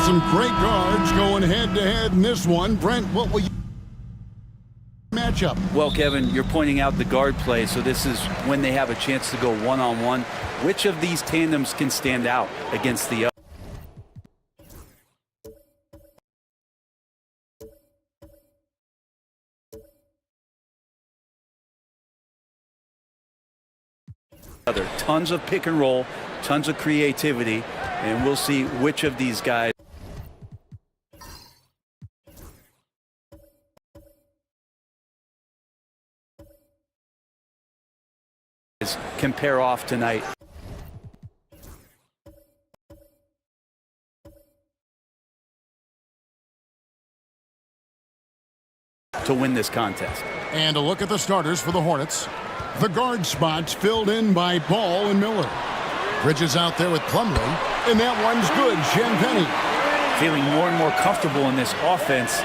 Some great guards going head-to-head in this one. Brent, what will you matchup? Well, Kevin, you're pointing out the guard play, so this is when they have a chance to go one-on-one. Which of these tandems can stand out against the other? Tons of pick and roll, tons of creativity, and we'll see which of these guys can pair off tonight. To win this contest. And a look at the starters for the Hornets. The guard spots filled in by Ball and Miller. Bridges out there with Plumlee, and that one's good. Champagnie feeling more and more comfortable in this offense.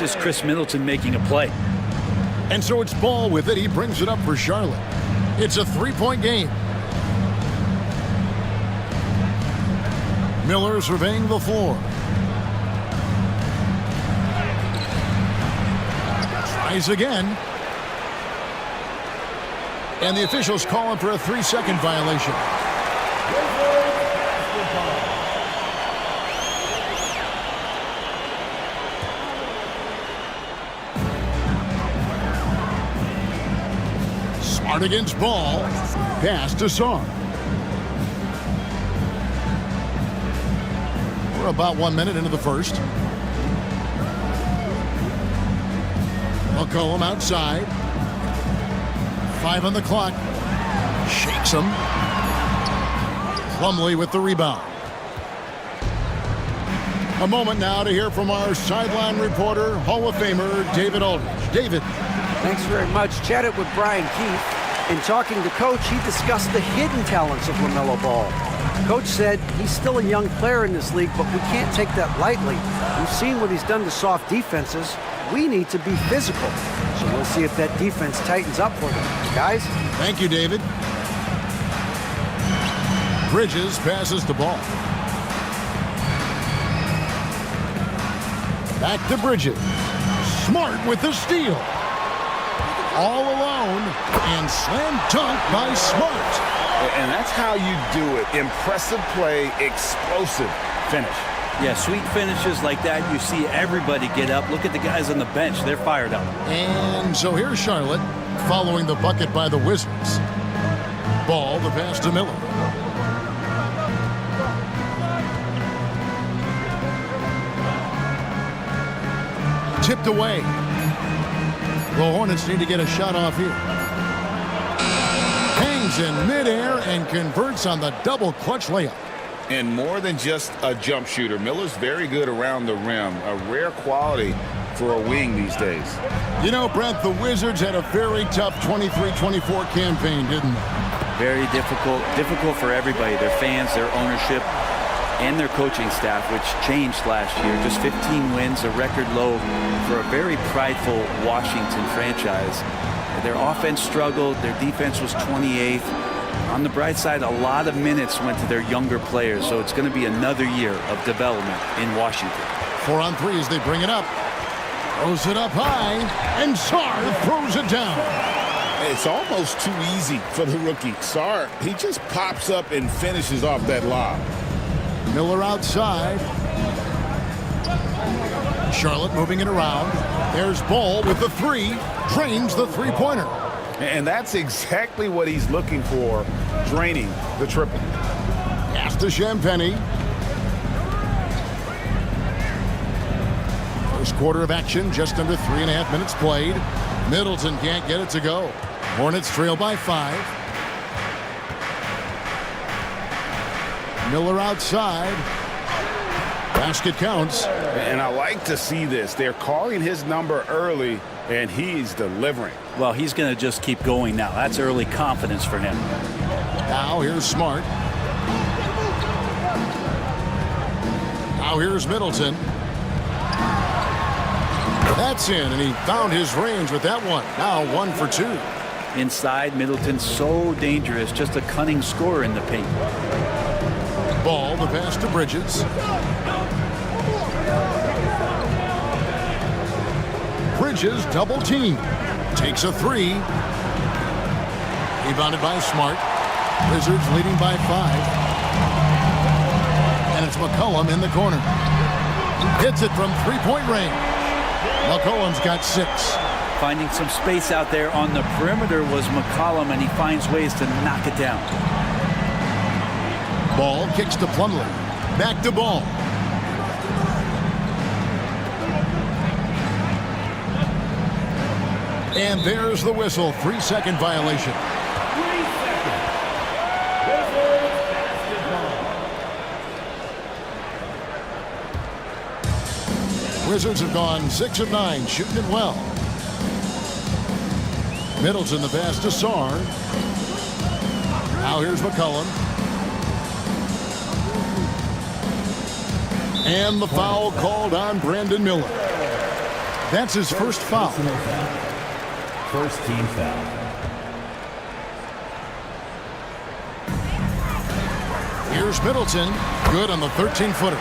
This is Chris Middleton making a play. And so it's Ball with it. He brings it up for Charlotte. It's a three-point game. Miller surveying the floor. Tries again. And the officials call him for a 3-second violation. Smart against Ball. Pass to Sarr. We're about 1 minute into the first. McCollum outside. 5 on the clock. Shakes him. Plumlee with the rebound. A moment now to hear from our sideline reporter, Hall of Famer David Aldridge. David. Thanks very much. Chatted with Brian Keith. In talking to Coach, he discussed the hidden talents of LaMelo Ball. Coach said he's still a young player in this league, but we can't take that lightly. We've seen what he's done to soft defenses. We need to be physical. So we'll see if that defense tightens up for them. Guys? Thank you, David. Bridges passes the ball. Back to Bridges. Smart with the steal. All alone, and slam dunk by Smart. And that's how you do it. Impressive play, explosive finish. Yeah, sweet finishes like that, you see everybody get up. Look at the guys on the bench. They're fired up. And so here's Charlotte following the bucket by the Wizards. Ball, the pass to Miller. Tipped away. The Hornets need to get a shot off here. Hangs in midair and converts on the double clutch layup. And more than just a jump shooter, Miller's very good around the rim. A rare quality for a wing these days. You know, Brent, the Wizards had a very tough 23-24 campaign, didn't they? Very difficult for everybody. Their fans, their ownership, and their coaching staff, which changed last year. Just 15 wins, a record low for a very prideful Washington franchise. Their offense struggled. Their defense was 28th. On the bright side, a lot of minutes went to their younger players, so it's going to be another year of development in Washington. 4 on 3 as they bring it up. Throws it up high, and Sarr throws it down. It's almost too easy for the rookie. Sarr, he just pops up and finishes off that lob. Miller outside. Charlotte moving it around. There's Ball with the three. Drains the three-pointer. And that's exactly what he's looking for, draining the triple. Pass to Champagnie. First quarter of action, just under 3.5 minutes played. Middleton can't get it to go. Hornets trail by 5. Miller outside. Basket counts. And I like to see this. They're calling his number early, and he's delivering. Well, he's going to just keep going now. That's early confidence for him. Now here's Smart. Now here's Middleton. That's in, and he found his range with that one. Now 1 for 2. Inside, Middleton so dangerous, just a cunning scorer in the paint. Ball, the pass to Bridges. Bridges double team. Takes a 3. Rebounded by Smart. Wizards leading by 5. And it's McCollum in the corner. Hits it from three-point range. McCollum's got 6. Finding some space out there on the perimeter was McCollum, and he finds ways to knock it down. Ball kicks to Plumlee. Back to Ball. And there's the whistle. 3-second violation. Wizards have gone 6 of 9, shooting it well. Middleton the pass to Sarr. Now here's McCollum. And the foul called on Brandon Miller. That's his first foul. First team foul. Here's Middleton. Good on the 13-footer.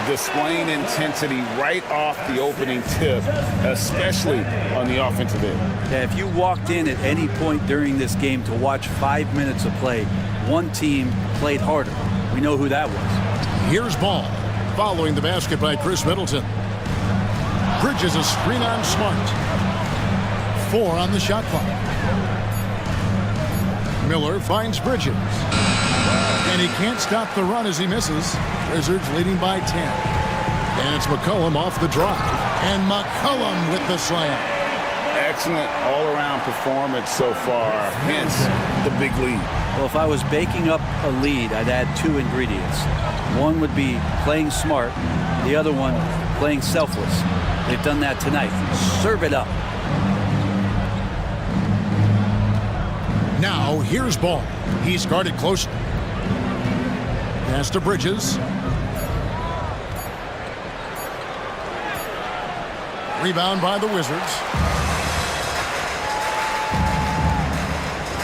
Displaying intensity right off the opening tip, especially on the offensive end. Yeah, if you walked in at any point during this game to watch 5 minutes of play, one team played harder. We know who that was. Here's Ball. Following the basket by Chris Middleton. Bridges a screen on Smart. 4 on the shot clock. Miller finds Bridges. And he can't stop the run as he misses. Wizards leading by 10. And it's McCollum off the drive. And McCollum with the slam. Excellent all-around performance so far, hence the big lead. Well, if I was baking up a lead, I'd add 2 ingredients. One would be playing smart. The other one, playing selfless. They've done that tonight. Serve it up. Now here's Ball. He's guarded closely. Pass to Bridges. Rebound by the Wizards.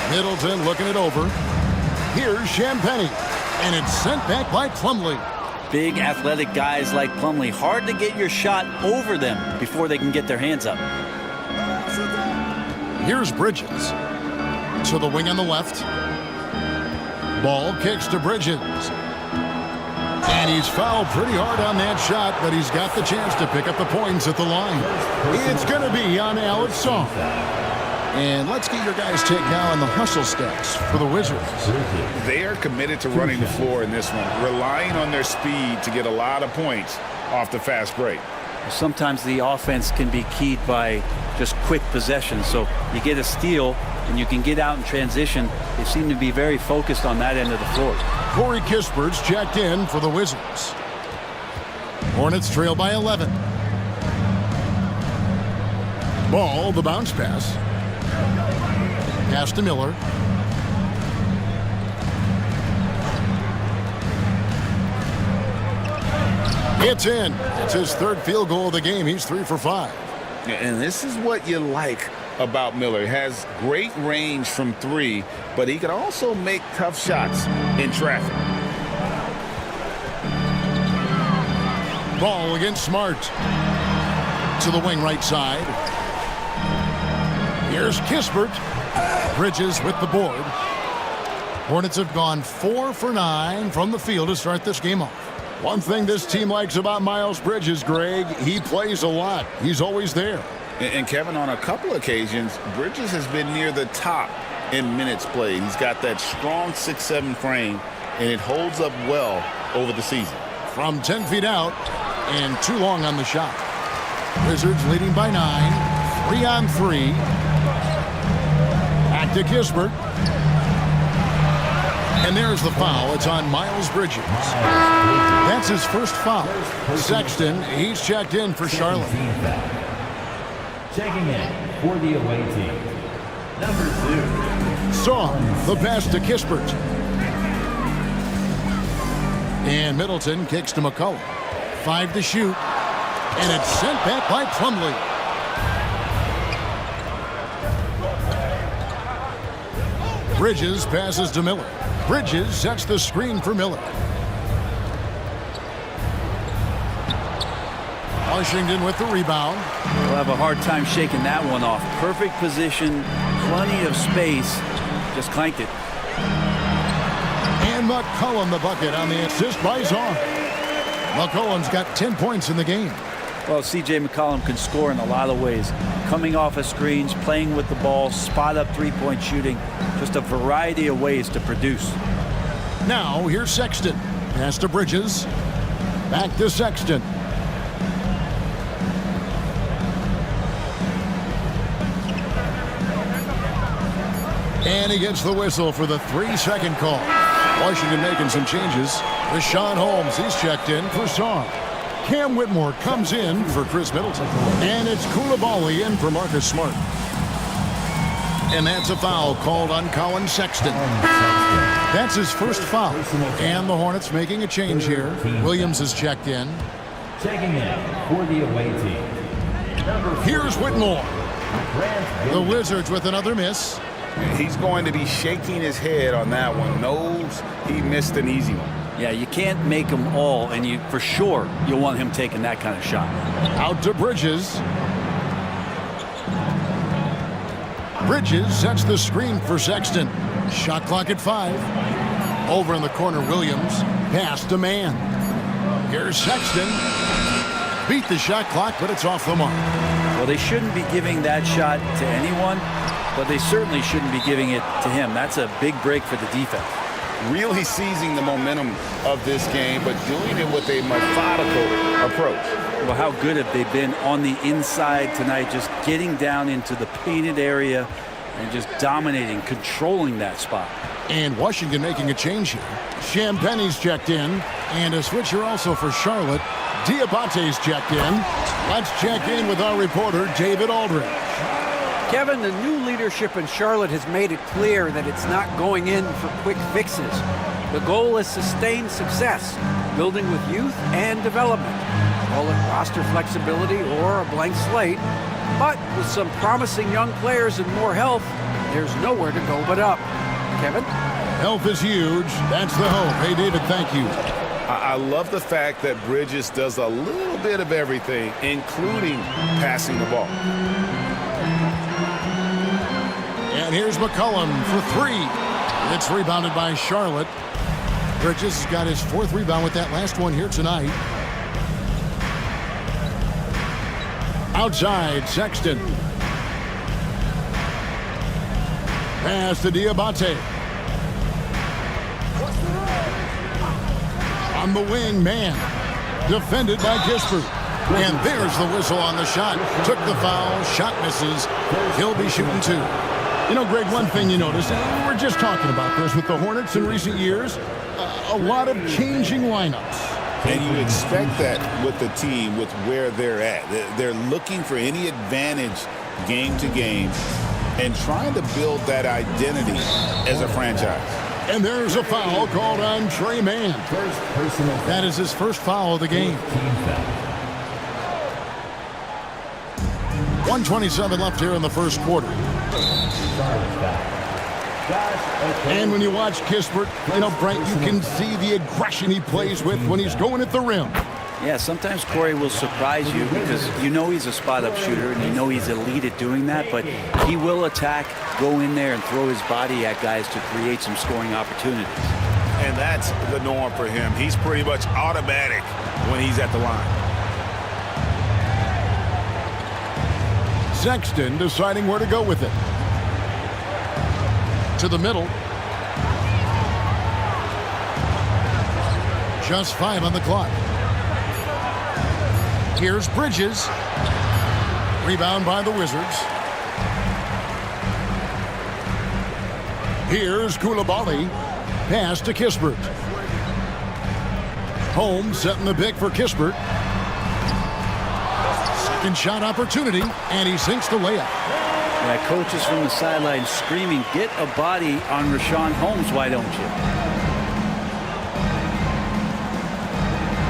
Middleton looking it over. Here's Champagnie. And it's sent back by Plumlee. Big athletic guys like Plumlee, hard to get your shot over them before they can get their hands up. Here's Bridges. To the wing on the left. Ball kicks to Bridges. And he's fouled pretty hard on that shot, but he's got the chance to pick up the points at the line. It's going to be on Alex Song. And let's get your guys' take now on the hustle stats for the Wizards. They are committed to running the floor in this one, relying on their speed to get a lot of points off the fast break. Sometimes the offense can be keyed by just quick possession. So you get a steal and you can get out in transition. They seem to be very focused on that end of the floor. Corey Kispert's checked in for the Wizards. Hornets trail by 11. Ball, the bounce pass. Pass to Miller. It's in. It's his 3rd field goal of the game. He's 3 for 5. And this is what you like about Miller. He has great range from 3, but he can also make tough shots in traffic. Ball against Smart. To the wing right side. Here's Kispert. Bridges with the board. Hornets have gone 4 for 9 from the field to start this game off. One thing this team likes about Miles Bridges, Greg, he plays a lot. He's always there. And Kevin, on a couple occasions, Bridges has been near the top in minutes played. He's got that strong 6'7" frame, and it holds up well over the season. From 10 feet out, and too long on the shot. Wizards leading by 9. 3 on 3. Back to Kispert. And there's the foul. It's on Miles Bridges. That's his first foul. Sexton, he's checked in for Charlotte. Checking in for the away team. Number 2. Song, the pass to Kispert. And Middleton kicks to McCullough. 5 to shoot. And it's sent back by Plumlee. Bridges passes to Miller. Bridges sets the screen for Miller. Washington with the rebound. We'll have a hard time shaking that one off. Perfect position, plenty of space. Just clanked it. And McCollum the bucket on the assist by Zong. McCollum's got 10 points in the game. Well, C.J. McCollum can score in a lot of ways. Coming off of screens, playing with the ball, spot-up three-point shooting. Just a variety of ways to produce. Now, here's Sexton. Pass to Bridges. Back to Sexton. And he gets the whistle for the 3-second call. Washington making some changes. Rashawn Holmes, he's checked in for Song. Cam Whitmore comes in for Chris Middleton. And it's Koulibaly in for Marcus Smart. And that's a foul called on Colin Sexton. That's his first foul. And the Hornets making a change here. Williams is checked in. Checking in for the away team. Here's Whitmore. The Wizards with another miss. He's going to be shaking his head on that one. Knows he missed an easy one. Yeah, you can't make them all, and you for sure you'll want him taking that kind of shot. Out to Bridges. Bridges sets the screen for Sexton. Shot clock at 5. Over in the corner, Williams. Pass to Mann. Here's Sexton. Beat the shot clock, but it's off the mark. Well, they shouldn't be giving that shot to anyone, but they certainly shouldn't be giving it to him. That's a big break for the defense. Really seizing the momentum of this game, but doing it with a methodical approach. Well, how good have they been on the inside tonight, just getting down into the painted area and just dominating, controlling that spot. And Washington making a change here. Champagne's checked in, and a switcher also for Charlotte. Diabate's checked in. Let's check in with our reporter, David Aldridge. Kevin, the new leadership in Charlotte has made it clear that it's not going in for quick fixes. The goal is sustained success, building with youth and development. Call it roster flexibility or a blank slate. But with some promising young players and more health, there's nowhere to go but up. Kevin? Health is huge. That's the hope. Hey, David, thank you. I love the fact that Bridges does a little bit of everything, including passing the ball. And here's McCollum for 3. It's rebounded by Charlotte. Bridges has got his 4th rebound with that last one here tonight. Outside, Sexton. Pass to Diabate. On the wing, Mann. Defended by Kispert. And there's the whistle on the shot. Took the foul. Shot misses. He'll be shooting 2. You know, Greg, one thing you notice, and we're just talking about this with the Hornets in recent years, a lot of changing lineups. And you expect that with the team, with where they're at. They're looking for any advantage game to game and trying to build that identity as a franchise. And there's a foul called on Trey Mann. That is his first foul of the game. 1:27 left here in the first quarter. And when you watch Kispert, you know, Brent, you can see the aggression he plays with when he's going at the rim. Yeah, sometimes Corey will surprise you because you know he's a spot-up shooter and you know he's elite at doing that, but he will attack, go in there and throw his body at guys to create some scoring opportunities. And that's the norm for him. He's pretty much automatic when he's at the line. Sexton deciding where to go with it. To the middle. Just 5 on the clock. Here's Bridges. Rebound by the Wizards. Here's Koulibaly. Pass to Kispert. Holmes setting the pick for Kispert. Second shot opportunity, and he sinks the layup. Yeah, coaches from the sideline screaming, get a body on Rashawn Holmes, why don't you?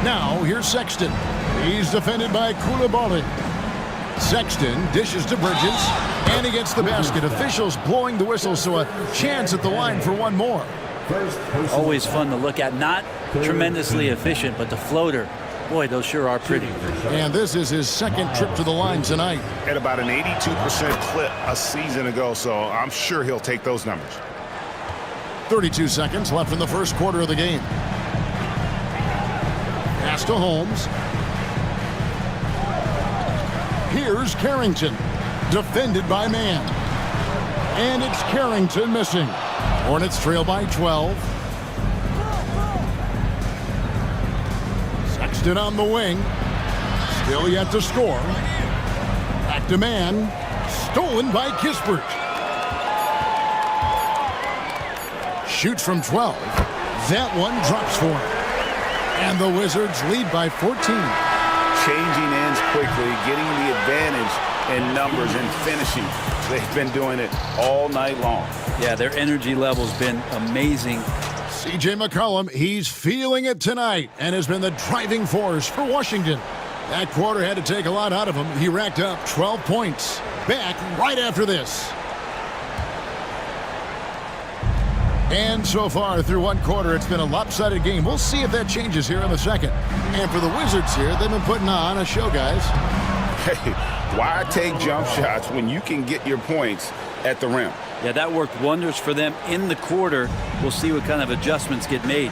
Now, here's Sexton. He's defended by Coulibaly. Sexton dishes to Bridges, and he gets the basket. Officials blowing the whistle, so a chance at the line for one more. Always fun to look at. Not tremendously efficient, but the floater, boy, those sure are pretty. And this is his second trip to the line tonight. At about an 82% clip a season ago, so I'm sure he'll take those numbers. 32 seconds left in the first quarter of the game. Pass to Holmes. Here's Carrington, defended by Mann. And it's Carrington missing. Hornets trail by 12. Sexton on the wing. Still yet to score. Back to Mann. Stolen by Kispert. Shoots from 12. That one drops for him. And the Wizards lead by 14. Changing ends quickly, getting the advantage in numbers and finishing. They've been doing it all night long. Yeah, their energy level's been amazing. C.J. McCollum, he's feeling it tonight and has been the driving force for Washington. That quarter had to take a lot out of him. He racked up 12 points. Back right after this. And so far through one quarter, it's been a lopsided game. We'll see if that changes here in the second. And for the Wizards here, they've been putting on a show, guys. Hey, why take jump shots when you can get your points at the rim? Yeah, that worked wonders for them in the quarter. We'll see what kind of adjustments get made.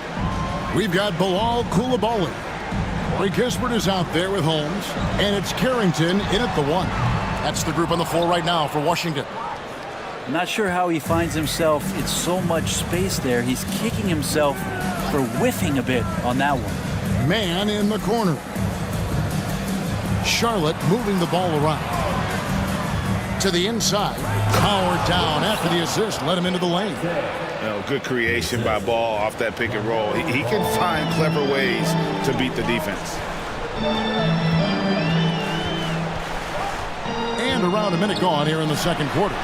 We've got Bilal Coulibaly. Corey Kispert is out there with Holmes. And it's Carrington in at the one. That's the group on the floor right now for Washington. I'm not sure how he finds himself. It's so much space there. He's kicking himself for whiffing a bit on that one. Mann in the corner. Charlotte moving the ball around. To the inside. Powered down after the assist. Let him into the lane. Good creation by Ball off that pick and roll. He can find clever ways to beat the defense. And around a minute gone here in the second quarter.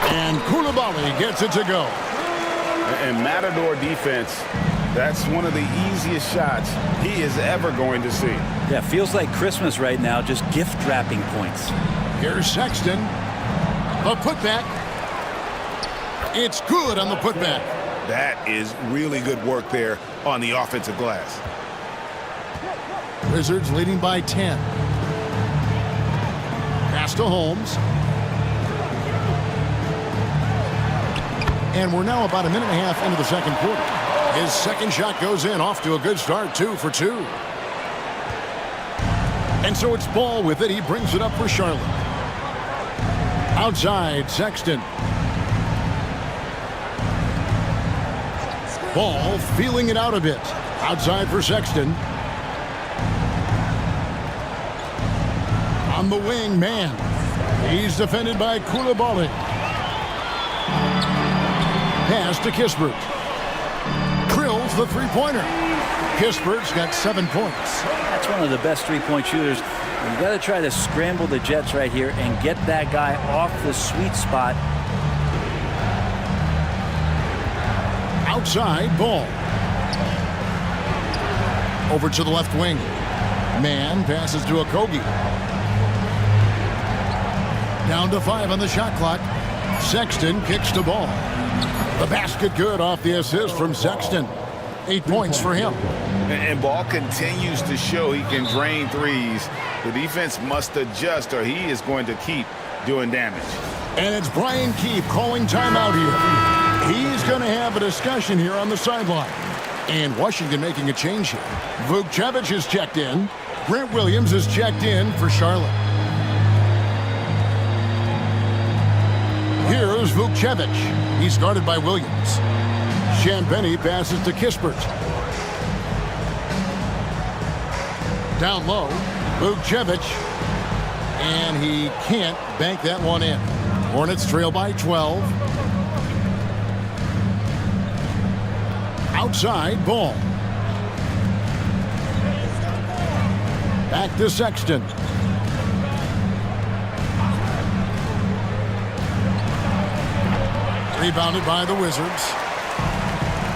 And Coulibaly gets it to go. And Matador defense, that's one of the easiest shots he is ever going to see. Yeah, feels like Christmas right now, just gift wrapping points. Here's Sexton. A putback. It's good on the putback. That is really good work there on the offensive glass. Wizards leading by 10. Pass to Holmes. And we're now about a minute and a half into the second quarter. His second shot goes in, off to a good start, 2 for 2. And so it's Ball with it. He brings it up for Charlotte. Outside, Sexton. Ball feeling it out a bit. Outside for Sexton. On the wing, Mann. He's defended by Coulibaly. Pass to Kispert. Drills the three-pointer. Kispert's got 7 points. That's one of the best three-point shooters. You got to try to scramble the Jets right here and get that guy off the sweet spot. Outside, Ball. Over to the left wing. Mann passes to Okogie. Down to 5 on the shot clock. Sexton kicks to Ball. The basket good off the assist from Sexton. 8 points for him. And Ball continues to show he can drain threes. The defense must adjust or he is going to keep doing damage. And it's Brian Keefe calling timeout here. He's going to have a discussion here on the sideline. And Washington making a change here. Vukcevic is checked in. Grant Williams is checked in for Charlotte. Here's Vukcevic. He's guarded by Williams. Champagnie passes to Kispert. Down low, Vukcevic. And he can't bank that one in. Hornets trail by 12. Outside ball. Back to Sexton. Rebounded by the Wizards.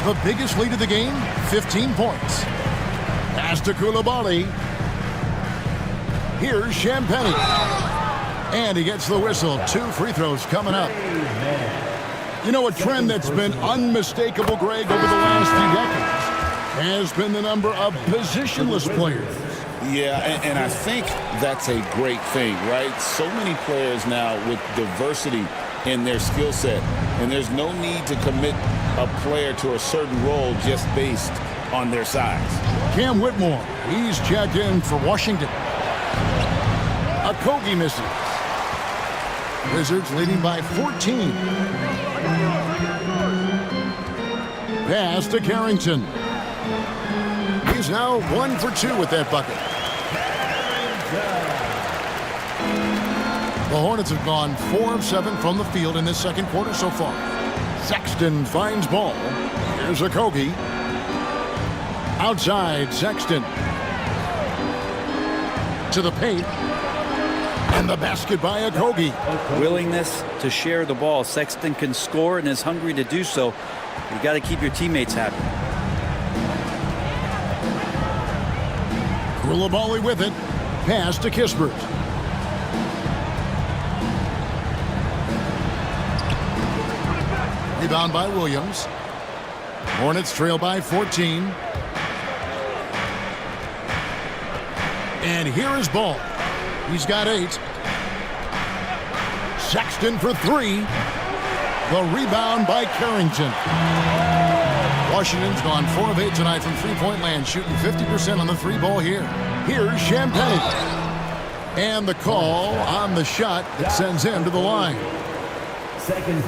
The biggest lead of the game, 15 points. Pass to Koulibaly. Here's Champagny. And he gets the whistle. 2 free throws coming up. You know, a trend that's been unmistakable, Greg, over the last few decades has been the number of positionless players. Yeah, and I think that's a great thing, right? So many players now with diversity in their skill set, and there's no need to commit a player to a certain role just based on their size. Cam Whitmore, he's checked in for Washington. Okogie misses. Wizards leading by 14. Pass to Carrington. He's now 1 for 2 with that bucket. The Hornets have gone 4 of 7 from the field in this second quarter so far. Sexton finds ball. Here's Okogie. Outside, Sexton. To the paint. And the basket by Okogie. Willingness to share the ball. Sexton can score and is hungry to do so. You got to keep your teammates happy. Koulibaly with it. Pass to Kispert. Rebound by Williams. Hornets trail by 14. And here is Ball. He's got 8. Sexton for 3. The rebound by Carrington. Washington's gone 4 of 8 tonight from three-point land, shooting 50% on the 3-ball here. Here's Champagny. And the call on the shot that sends him to the line.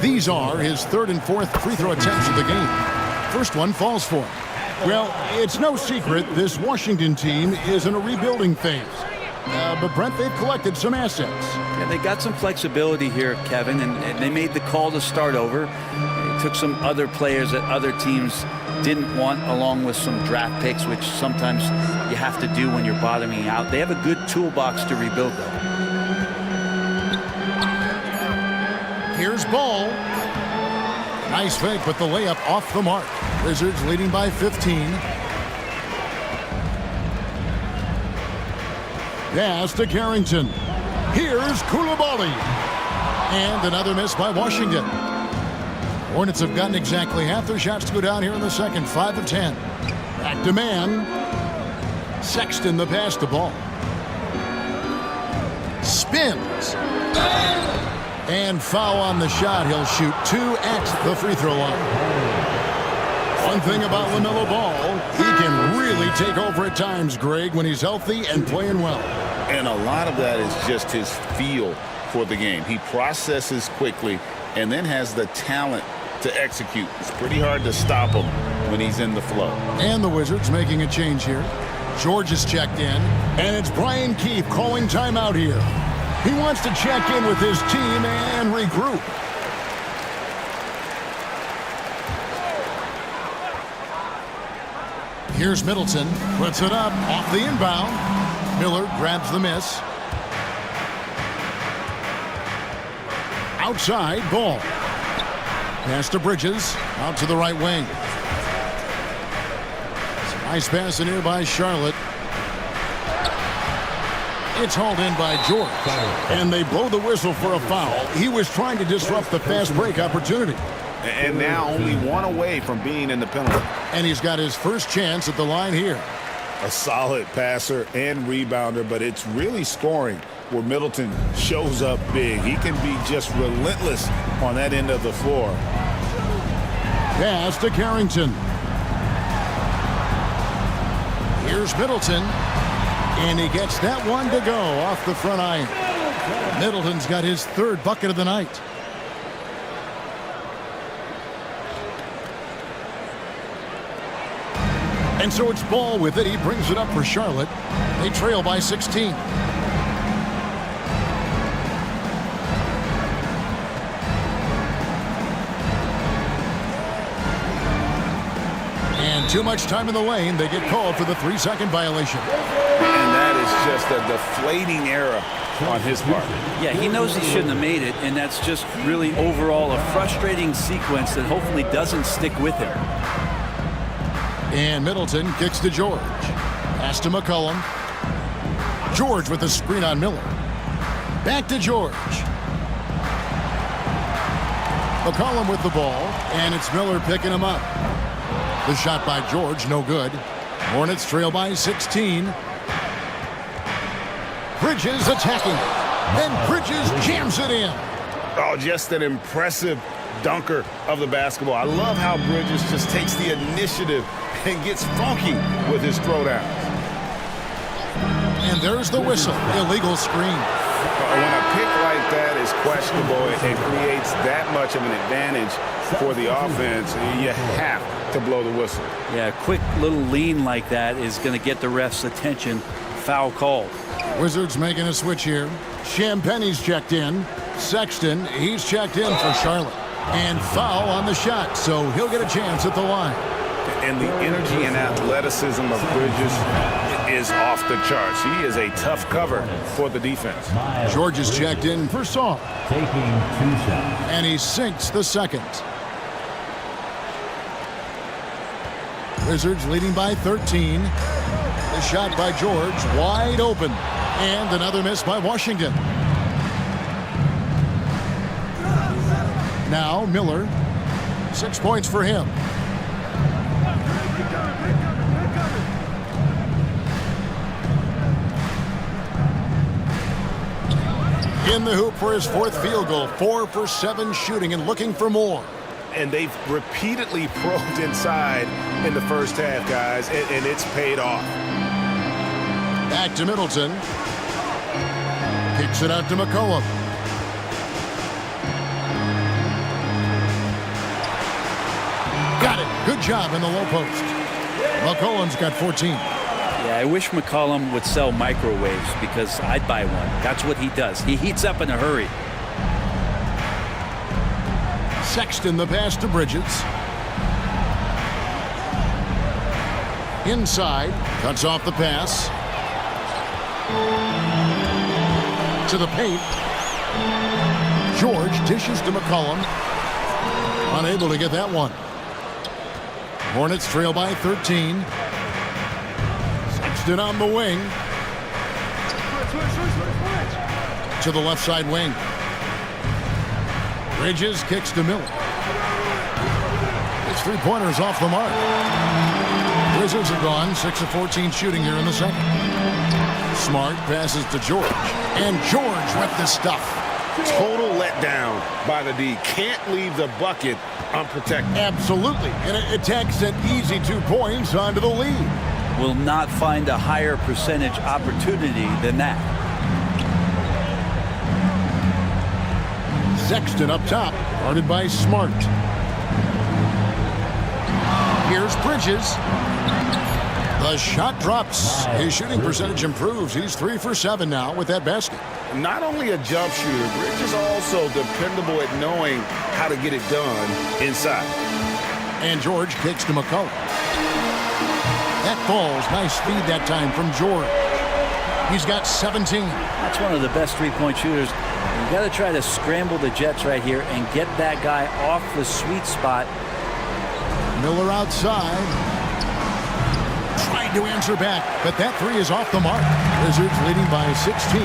These are his 3rd and 4th free throw attempts of the game. First one falls for him. Well, it's no secret this Washington team is in a rebuilding phase. But Brent, they've collected some assets. Yeah, they got some flexibility here, Kevin, and they made the call to start over. They took some other players that other teams didn't want, along with some draft picks, which sometimes you have to do when you're bottoming out. They have a good toolbox to rebuild, though. Here's Ball. Nice fake, but the layup off the mark. Wizards leading by 15. Pass to Carrington. Here's Koulibaly. And another miss by Washington. Hornets have gotten exactly half their shots to go down here in the second. 5 of 10. Back to man. Sexton the pass to Ball. Spins. And foul on the shot. He'll shoot 2 at the free throw line. One thing about LaMelo Ball, he can really take over at times, Greg, when he's healthy and playing well. And a lot of that is just his feel for the game. He processes quickly and then has the talent to execute. It's pretty hard to stop him when he's in the flow. And the Wizards making a change here. George is checked in, and it's Brian Keefe calling timeout here. He wants to check in with his team and regroup. Here's Middleton, puts it up off the inbound. Miller grabs the miss. Outside, Ball. Pass to Bridges, out to the right wing. Nice pass in here by Charlotte. It's hauled in by George. And they blow the whistle for a foul. He was trying to disrupt the fast break opportunity. And now only 1 away from being in the penalty. And he's got his first chance at the line here. A solid passer and rebounder, but it's really scoring where Middleton shows up big. He can be just relentless on that end of the floor. Pass to Carrington. Here's Middleton. And he gets that one to go off the front iron. Middleton's got his 3rd bucket of the night. And so it's Ball with it. He brings it up for Charlotte. They trail by 16. Too much time in the lane. They get called for the 3-second violation. And that is just a deflating error on his part. Yeah, he knows he shouldn't have made it, and that's just really overall a frustrating sequence that hopefully doesn't stick with him. And Middleton kicks to George. Pass to McCollum. George with the screen on Miller. Back to George. McCollum with the ball, and it's Miller picking him up. The shot by George, no good. Hornets trail by 16. Bridges attacking, and Bridges jams it in. Oh, just an impressive dunker of the basketball. I love how Bridges just takes the initiative and gets funky with his throwdowns. And there's the whistle, illegal screen. When a pick like that is questionable, it creates that much of an advantage for the offense. You have to blow the whistle. Yeah, a quick little lean like that is going to get the ref's attention. Foul called. Wizards making a switch here. Champagne's checked in. Sexton, he's checked in for Charlotte. And foul on the shot, so he'll get a chance at the line. And the energy and athleticism of Bridges is off the charts. He is a tough cover for the defense. George is checked in for Saul. Taking 2 shots. And he sinks the second. Wizards leading by 13. The shot by George, wide open. And another miss by Washington. Now Miller, 6 points for him. In the hoop for his 4th field goal. 4 for 7 shooting and looking for more. And they've repeatedly probed inside in the first half, guys, and it's paid off. Back to Middleton. Kicks it out to McCollum. Got it. Good job in the low post. McCollum's got 14. Yeah, I wish McCollum would sell microwaves because I'd buy one. That's what he does. He heats up in a hurry. Sexton the pass to Bridges. Inside. Cuts off the pass. To the paint. George dishes to McCollum. Unable to get that one. Hornets trail by 13. Sexton on the wing. To the left side wing. Bridges kicks to Miller. His 3-pointer's off the mark. Wizards are gone 6 of 14 shooting here in the second. Smart passes to George. And George with the stuff. Total letdown by the D. Can't leave the bucket unprotected. Absolutely. And it takes an easy 2 points onto the lead. Will not find a higher percentage opportunity than that. Sexton up top, guarded by Smart. Here's Bridges. The shot drops. His shooting percentage improves. He's 3 for 7 now with that basket. Not only a jump shooter, Bridges also dependable at knowing how to get it done inside. And George kicks to McCollum. That falls. Nice feed that time from George. He's got 17. That's one of the best 3-point shooters. You got to try to scramble the Jets right here and get that guy off the sweet spot. Miller outside. Tried to answer back, but that 3 is off the mark. Wizards leading by 16.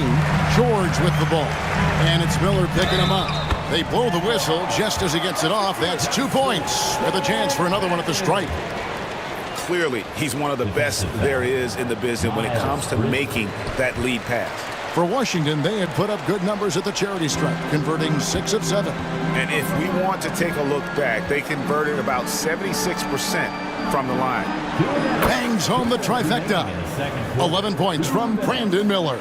George with the ball. And it's Miller picking him up. They blow the whistle just as he gets it off. That's 2 points with a chance for another one at the stripe. Clearly, he's one of the best there is in the business when it comes to making that lead pass. For Washington, they had put up good numbers at the charity stripe, converting 6 of 7. And if we want to take a look back, they converted about 76% from the line. Bangs home the trifecta. 11 points from Brandon Miller.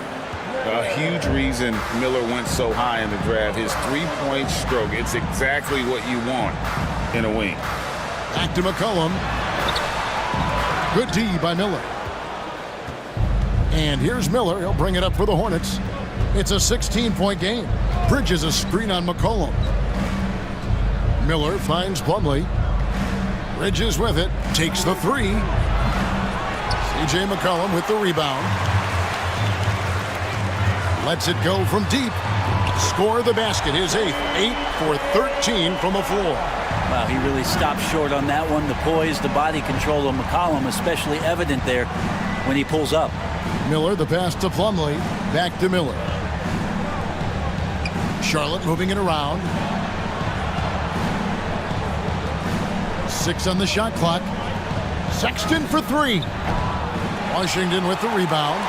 A huge reason Miller went so high in the draft. His 3-point stroke. It's exactly what you want in a wing. Back to McCollum. Good D by Miller. And here's Miller. He'll bring it up for the Hornets. It's a 16-point game. Bridges a screen on McCollum. Miller finds Plumlee. Bridges with it. Takes the three. C.J. McCollum with the rebound. Lets it go from deep. Score the basket. His eighth. 8 for 13 from the floor. Wow, he really stopped short on that one. The poise, the body control of McCollum, especially evident there when he pulls up. Miller, the pass to Plumlee. Back to Miller. Charlotte moving it around. 6 on the shot clock. Sexton for 3. Washington with the rebound.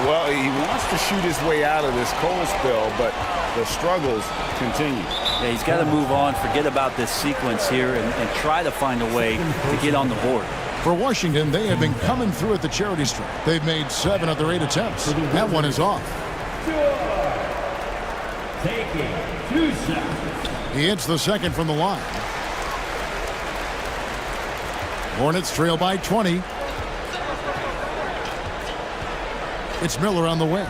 Well, he wants to shoot his way out of this cold spell, but the struggles continue. Yeah, he's got to move on, forget about this sequence here, and try to find a way to get on the board. For Washington, they have been coming through at the charity stripe. They've made 7 of their 8 attempts. That one is off. Taking 2 shots. He hits the second from the line. Hornets trail by 20. It's Miller on the wing.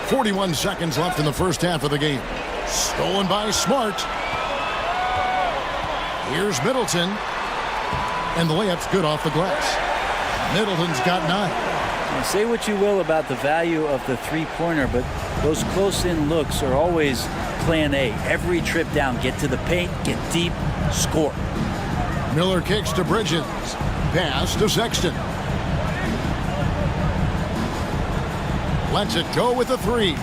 41 seconds left in the first half of the game. Stolen by Smart. Here's Middleton. And the layup's good off the glass. Middleton's got 9. Now, say what you will about the value of the three-pointer, but those close-in looks are always plan A. Every trip down, get to the paint, get deep, score. Miller kicks to Bridges. Pass to Sexton. Lets it go with a 3.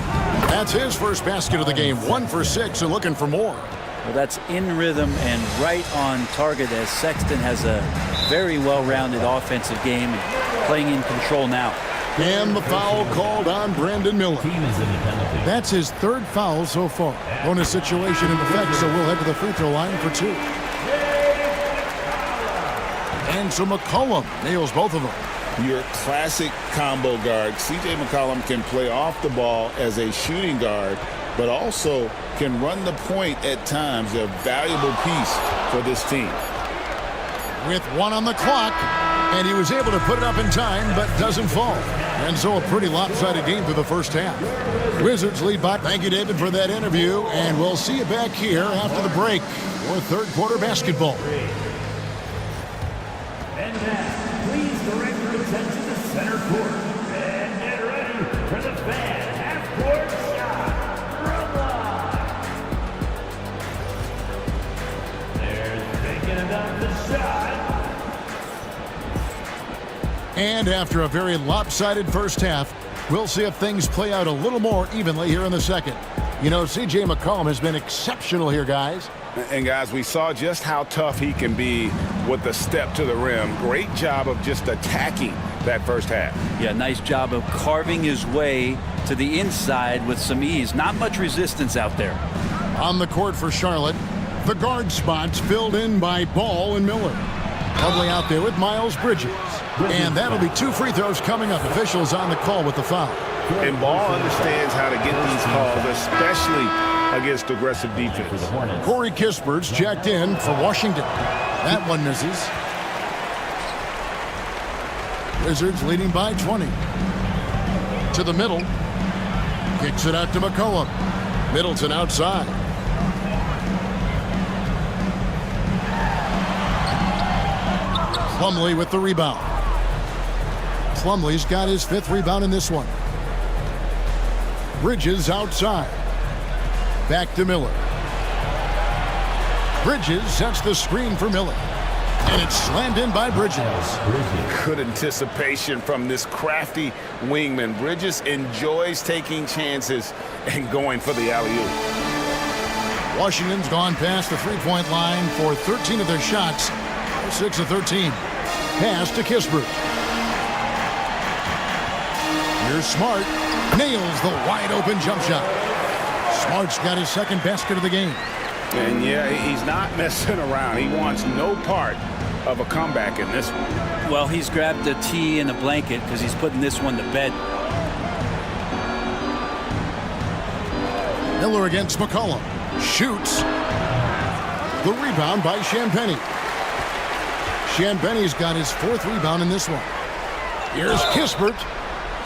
That's his first basket of the game. 1 for 6 and looking for more. Well, that's in rhythm and right on target, as Sexton has a very well-rounded offensive game and playing in control now. And the foul called on Brandon Miller. Team is in the penalty. That's his 3rd foul so far. Bonus situation in effect, so we'll head to the free throw line for 2. And so McCollum nails both of them. Your classic combo guard. C.J. McCollum can play off the ball as a shooting guard, but also can run the point at times. A valuable piece for this team. With 1 on the clock, and he was able to put it up in time, but doesn't fall. And so a pretty lopsided game through the first half. Wizards lead by. Thank you, David, for that interview, and we'll see you back here after the break for third quarter basketball. And now, please direct your attention to center court. And get ready for the fan half-court shot from line. They're thinking about the shot. And after a very lopsided first half, we'll see if things play out a little more evenly here in the second. You know, C.J. McCollum has been exceptional here, guys. And guys, we saw just how tough he can be with the step to the rim. Great job of just attacking that first half. Yeah, nice job of carving his way to the inside with some ease. Not much resistance out there. On the court for Charlotte, the guard spots filled in by Ball and Miller. Probably out there with Miles Bridges. And that'll be 2 free throws coming up. Officials on the call with the foul. And Ball understands how to get these calls, especially against aggressive defense. Corey Kispert's checked in for Washington. That one misses. Wizards leading by 20. To the middle. Kicks it out to McCollum. Middleton outside. Plumlee with the rebound. Plumlee's got his 5th rebound in this one. Bridges outside. Back to Miller. Bridges sets the screen for Miller. And it's slammed in by Bridges. Good anticipation from this crafty wingman. Bridges enjoys taking chances and going for the alley-oop. Washington's gone past the three-point line for 13 of their shots. 6 of 13. Pass to Kispert. Here's Smart. Nails the wide-open jump shot. Smart's got his 2nd basket of the game. And yeah, he's not messing around. He wants no part of a comeback in this one. Well, he's grabbed a tee and a blanket because he's putting this one to bed. Miller against McCollum. Shoots. The rebound by Champagnie. Champagnie's got his 4th rebound in this one. Here's Kispert.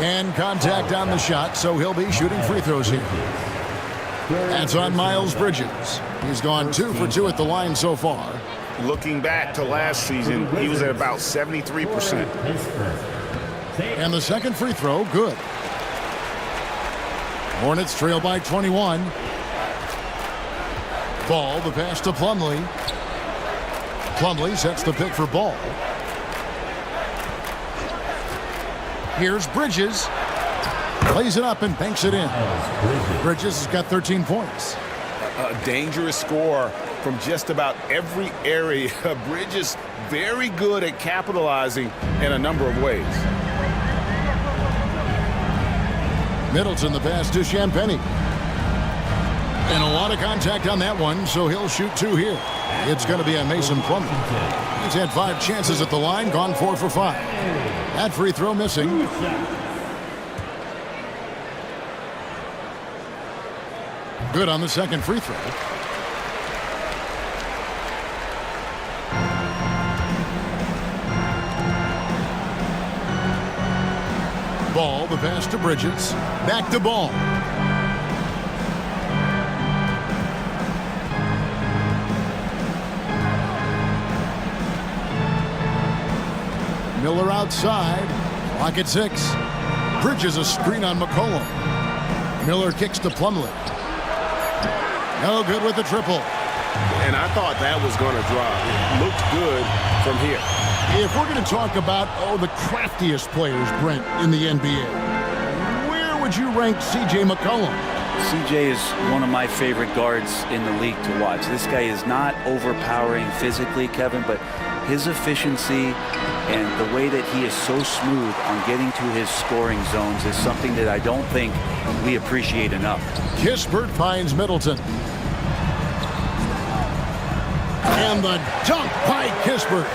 And contact on the shot, so he'll be shooting free throws here. That's on Miles Bridges. He's gone 2 for 2 at the line so far. Looking back to last season, he was at about 73%. And the second free throw, good. Hornets trail by 21. Ball, the pass to Plumlee. Plumlee sets the pick for Ball. Here's Bridges. Plays it up and banks it in. Bridges has got 13 points. A dangerous scorer from just about every area. Bridges very good at capitalizing in a number of ways. Middleton the pass to Champagnie. And a lot of contact on that one, so he'll shoot 2 here. It's going to be a Mason Plumlee. He's had 5 chances at the line, gone 4 for 5. That free throw missing. Good on the second free throw. Ball, the pass to Bridges. Back to Ball. Miller outside. Clock at 6. Bridges a screen on McCollum. Miller kicks to Plumlee. No good with the triple. And I thought that was going to drop. It looked good from here. If we're going to talk about, the craftiest players, Brent, in the NBA, where would you rank C.J. McCollum? CJ is one of my favorite guards in the league to watch. This guy is not overpowering physically, Kevin, but his efficiency and the way that he is so smooth on getting to his scoring zones is something that I don't think we appreciate enough. Kispert finds Middleton. And the dunk by Kispert.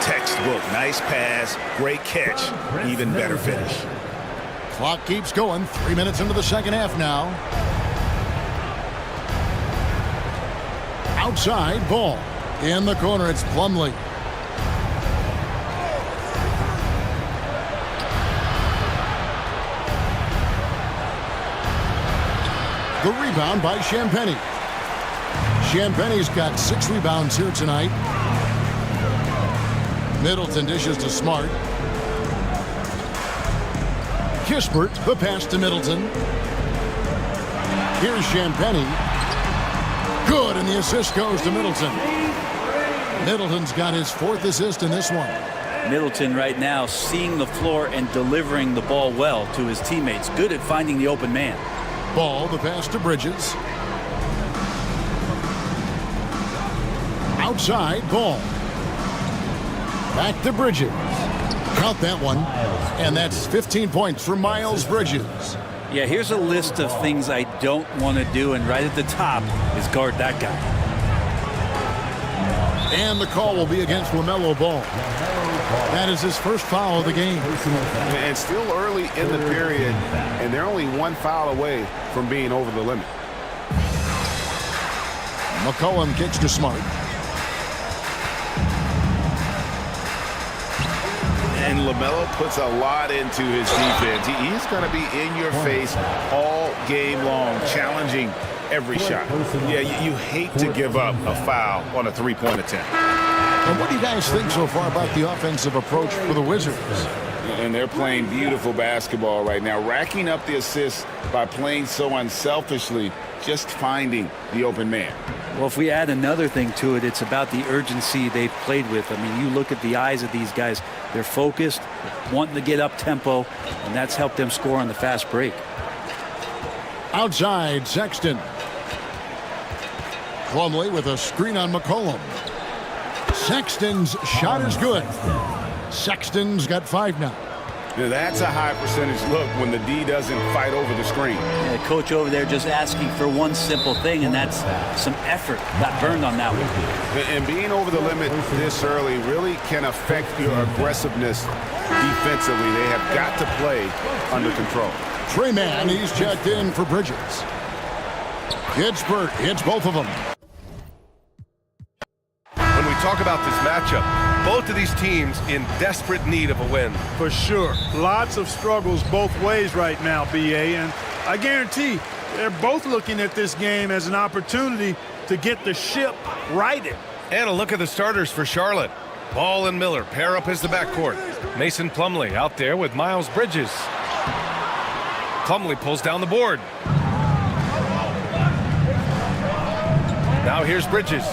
Textbook, nice pass, great catch, even better finish. Clock keeps going. 3 minutes into the second half now. Outside, Ball. In the corner, it's Plumlee. The rebound by Champagnie. Champagnie's got 6 rebounds here tonight. Middleton dishes to Smart. Kispert, the pass to Middleton. Here's Champagnie. Good, and the assist goes to Middleton. Middleton's got his 4th assist in this one. Middleton right now seeing the floor and delivering the ball well to his teammates. Good at finding the open man. Ball, the pass to Bridges. Outside, Ball. Back to Bridges. Count that one. And that's 15 points for Miles Bridges. Yeah, here's a list of things I don't want to do, and right at the top is guard that guy. And the call will be against LaMelo Ball. That is his first foul of the game. And still early in the period, and they're only 1 foul away from being over the limit. McCollum kicks to Smart. And LaMelo puts a lot into his defense. He's going to be in your face all game long, challenging every shot. Yeah, you hate to give up a foul on a 3-point attempt. And what do you guys think so far about the offensive approach for the Wizards? And they're playing beautiful basketball right now, racking up the assists by playing so unselfishly, just finding the open man. Well, if we add another thing to it, it's about the urgency they've played with. I mean, you look at the eyes of these guys. They're focused, wanting to get up tempo, and that's helped them score on the fast break. Outside, Sexton. Plumlee with a screen on McCollum. Sexton's shot is good. Sexton's got 5 now. Now that's a high percentage look when the D doesn't fight over the screen. Yeah, coach over there just asking for one simple thing, and that's some effort. Got burned on that one. And being over the limit this early really can affect your aggressiveness defensively. They have got to play under control. Trey Mann, he's checked in for Bridges. Kispert hits both of them. When we talk about this matchup, both of these teams in desperate need of a win. For sure. Lots of struggles both ways right now, B.A., and I guarantee They're both looking at this game as an opportunity to get the ship righted. And a look at the starters for Charlotte. Ball and Miller pair up as the backcourt. Mason Plumlee out there with Miles Bridges. Plumlee pulls down the board. Now here's Bridges.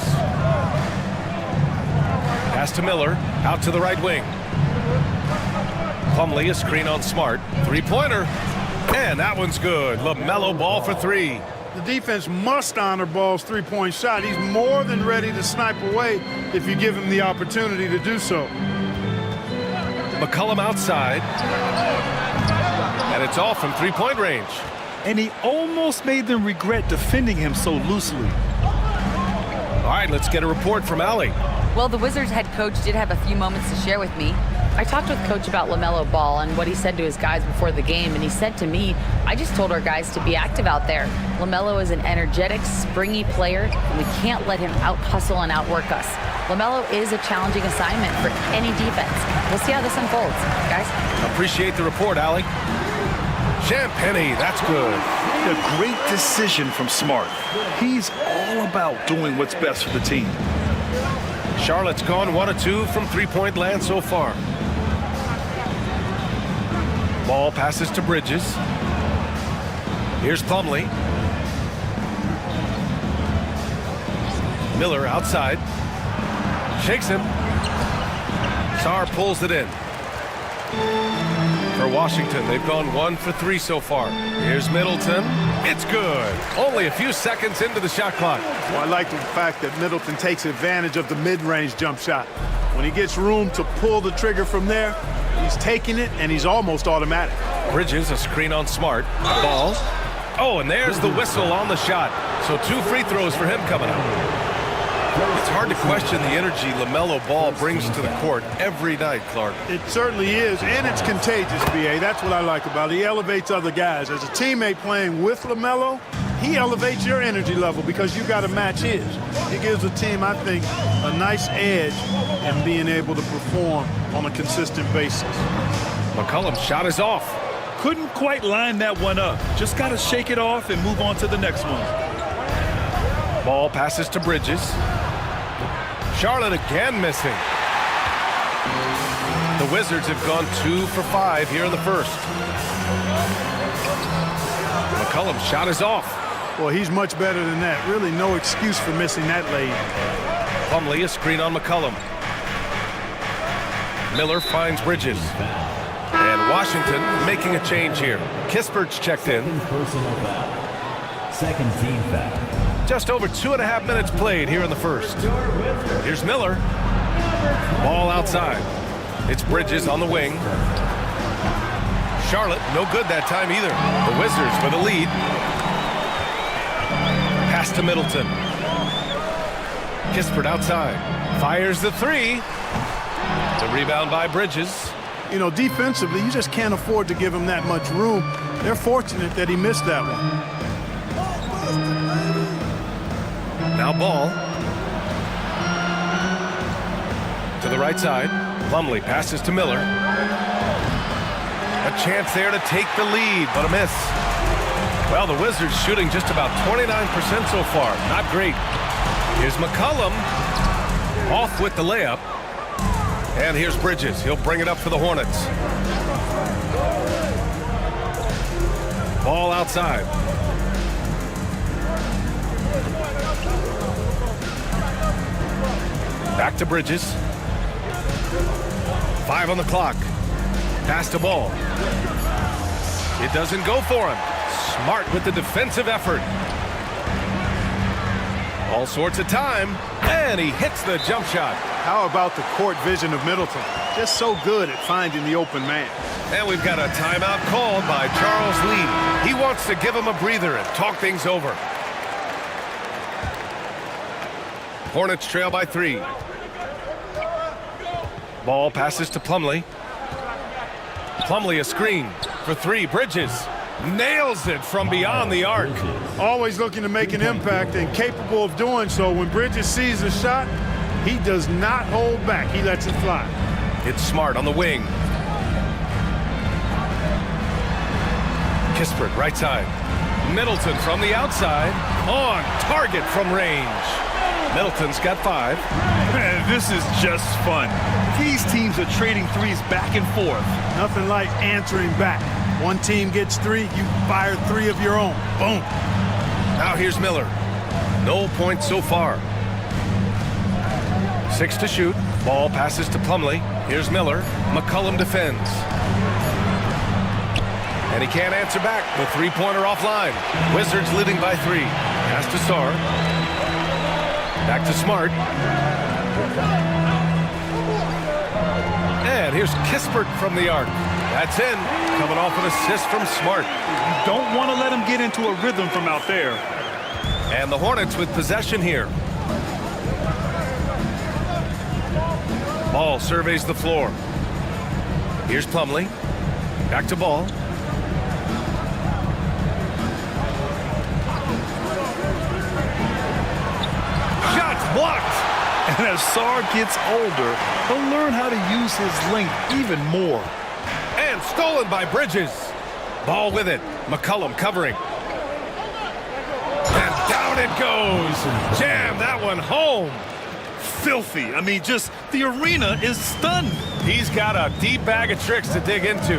Pass to Miller, out to the right wing. Plumlee, a screen on Smart. Three-pointer. And that one's good. LaMelo Ball for three. The defense must honor Ball's three-point shot. He's more than ready to snipe away if you give him the opportunity to do so. McCollum outside. And it's off from three-point range. And he almost made them regret defending him so loosely. All right, let's get a report from Allie. Well, the Wizards head coach did have a few moments to share with me. I talked with Coach about LaMelo Ball and what he said to his guys before the game, and he said to me, I just told our guys to be active out there. LaMelo is an energetic, springy player, and we can't let him out-hustle and outwork us. LaMelo is a challenging assignment for any defense. We'll see how this unfolds, guys. Appreciate the report, Allie. Champagnie, that's good. A great decision from Smart. He's all about doing what's best for the team. Charlotte's gone 1 of 2 from three-point land so far. Ball passes to Bridges. Here's Plumlee. Miller outside. Shakes him. Sarr pulls it in. For Washington, they've gone 1 for 3 so far. Here's Middleton. It's good. Only a few seconds into the shot clock. Well, I like the fact that Middleton takes advantage of the mid-range jump shot. When he gets room to pull the trigger from there, he's taking it, and he's almost automatic. Bridges, a screen on Smart. Ball. Oh, and there's the whistle on the shot. So 2 free throws for him coming up. It's hard to question the energy LaMelo Ball brings to the court every night, Clark. It certainly is, and it's contagious, B.A. That's what I like about it. He elevates other guys. As a teammate playing with LaMelo, he elevates your energy level because you got to match his. It gives the team, I think, a nice edge in being able to perform on a consistent basis. McCollum's shot is off. Couldn't quite line that one up. Just got to shake it off and move on to the next one. Ball passes to Bridges. Charlotte again missing. The Wizards have gone 2 for 5 here in the first. McCollum's shot is off. Well, he's much better than that. Really no excuse for missing that lane. Plumlee, a screen on McCollum. Miller finds Bridges. And Washington making a change here. Kispert's checked in. Personal foul. Second team foul. Just over 2.5 minutes played here in the first. Here's Miller. Ball outside. It's Bridges on the wing. Charlotte, no good that time either. The Wizards with a lead. Pass to Middleton. Kispert outside. Fires the three. The rebound by Bridges. You know, defensively, you just can't afford to give him that much room. They're fortunate that he missed that one. Now Ball. To the right side. Plumlee passes to Miller. A chance there to take the lead, but a miss. Well, the Wizards shooting just about 29% so far. Not great. Here's McCollum. Off with the layup. And here's Bridges. He'll bring it up for the Hornets. Ball outside. Back to Bridges. 5 on the clock. Pass to Ball. It doesn't go for him. Smart with the defensive effort. All sorts of time. And he hits the jump shot. How about the court vision of Middleton? Just so good at finding the open man. And we've got a timeout called by Charles Lee. He wants to give him a breather and talk things over. Hornets trail by 3. Ball passes to Plumlee. Plumlee a screen for 3. Bridges nails it from beyond the arc. Always looking to make an impact and capable of doing so. When Bridges sees a shot, he does not hold back. He lets it fly. It's Smart on the wing. Kispert right side. Middleton from the outside. On target from range. Middleton's got 5. Man, this is just fun. These teams are trading threes back and forth. Nothing like answering back. One team gets 3, you fire 3 of your own. Boom. Now here's Miller. No points so far. 6 to shoot. Ball passes to Plumlee. Here's Miller. McCollum defends. And he can't answer back. The three-pointer offline. Wizards leading by 3. Pass to Sarr. Back to Smart. And here's Kispert from the arc. That's in. Coming off an assist from Smart. You don't want to let him get into a rhythm from out there. And the Hornets with possession here. Ball surveys the floor. Here's Plumlee. Back to Ball. Shots blocked. And as Sarr gets older, he'll learn how to use his length even more. And stolen by Bridges. Ball with it. McCollum covering. And down it goes. Jam that one home. Filthy. I mean, just the arena is stunned. He's got a deep bag of tricks to dig into.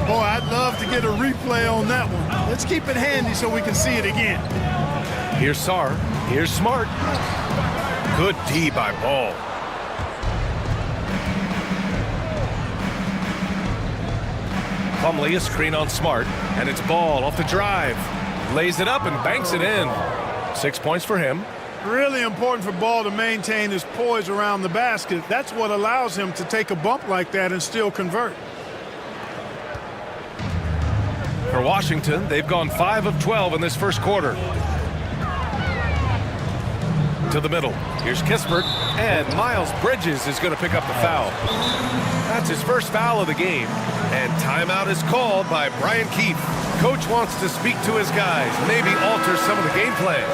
Boy, I'd love to get a replay on that one. Let's keep it handy so we can see it again. Here's Sarr. Here's Smart. Good D by Ball. Plumlee a screen on Smart, and it's Ball off the drive. Lays it up and banks it in. 6 points for him. Really important for Ball to maintain his poise around the basket. That's what allows him to take a bump like that and still convert. For Washington, they've gone 5 of 12 in this first quarter. To the middle. Here's Kispert, and Miles Bridges is going to pick up the foul. That's his first foul of the game, and timeout is called by Brian Keefe. Coach wants to speak to his guys, maybe alter some of the game plan.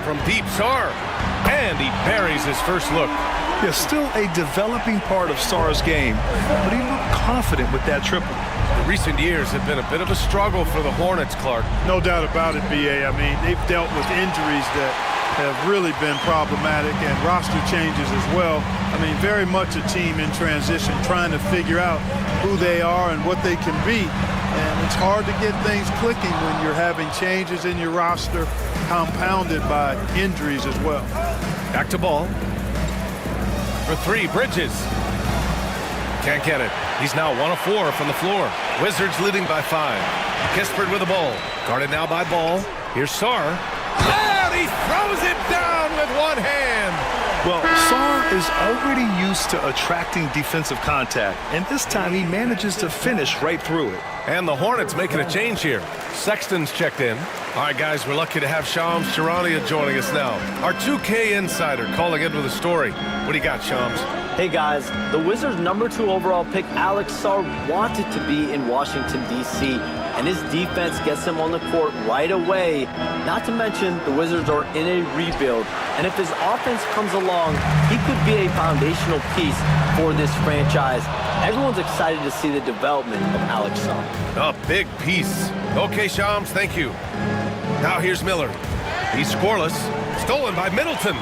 From deep, Sarr, and he buries his first look. Yeah, still a developing part of Sarr's game, but he looked confident with that triple. The recent years have been a bit of a struggle for the Hornets, Clark. No doubt about it, B.A. I mean, they've dealt with injuries that have really been problematic and roster changes as well. I mean, very much a team in transition, trying to figure out who they are and what they can be. And it's hard to get things clicking when you're having changes in your roster compounded by injuries as well. Back to Ball. For 3, Bridges. Can't get it. He's now 1 of 4 from the floor. Wizards leading by 5. Kispert with the ball. Guarded now by Ball. Here's Sarr. And he throws it down with one hand. Well, Sarr is already used to attracting defensive contact, and this time he manages to finish right through it. And the Hornets making a change here. Sexton's checked in. All right, guys, we're lucky to have Shams Charania joining us now. Our 2K insider calling in with a story. What do you got, Shams? Hey guys, the Wizards' #2 overall pick Alex Sarr wanted to be in Washington, D.C., and his defense gets him on the court right away. Not to mention, the Wizards are in a rebuild, and if his offense comes along, he could be a foundational piece for this franchise. Everyone's excited to see the development of Alex Sarr. A big piece. Okay, Shams, thank you. Now here's Miller. He's scoreless. Stolen by Middleton.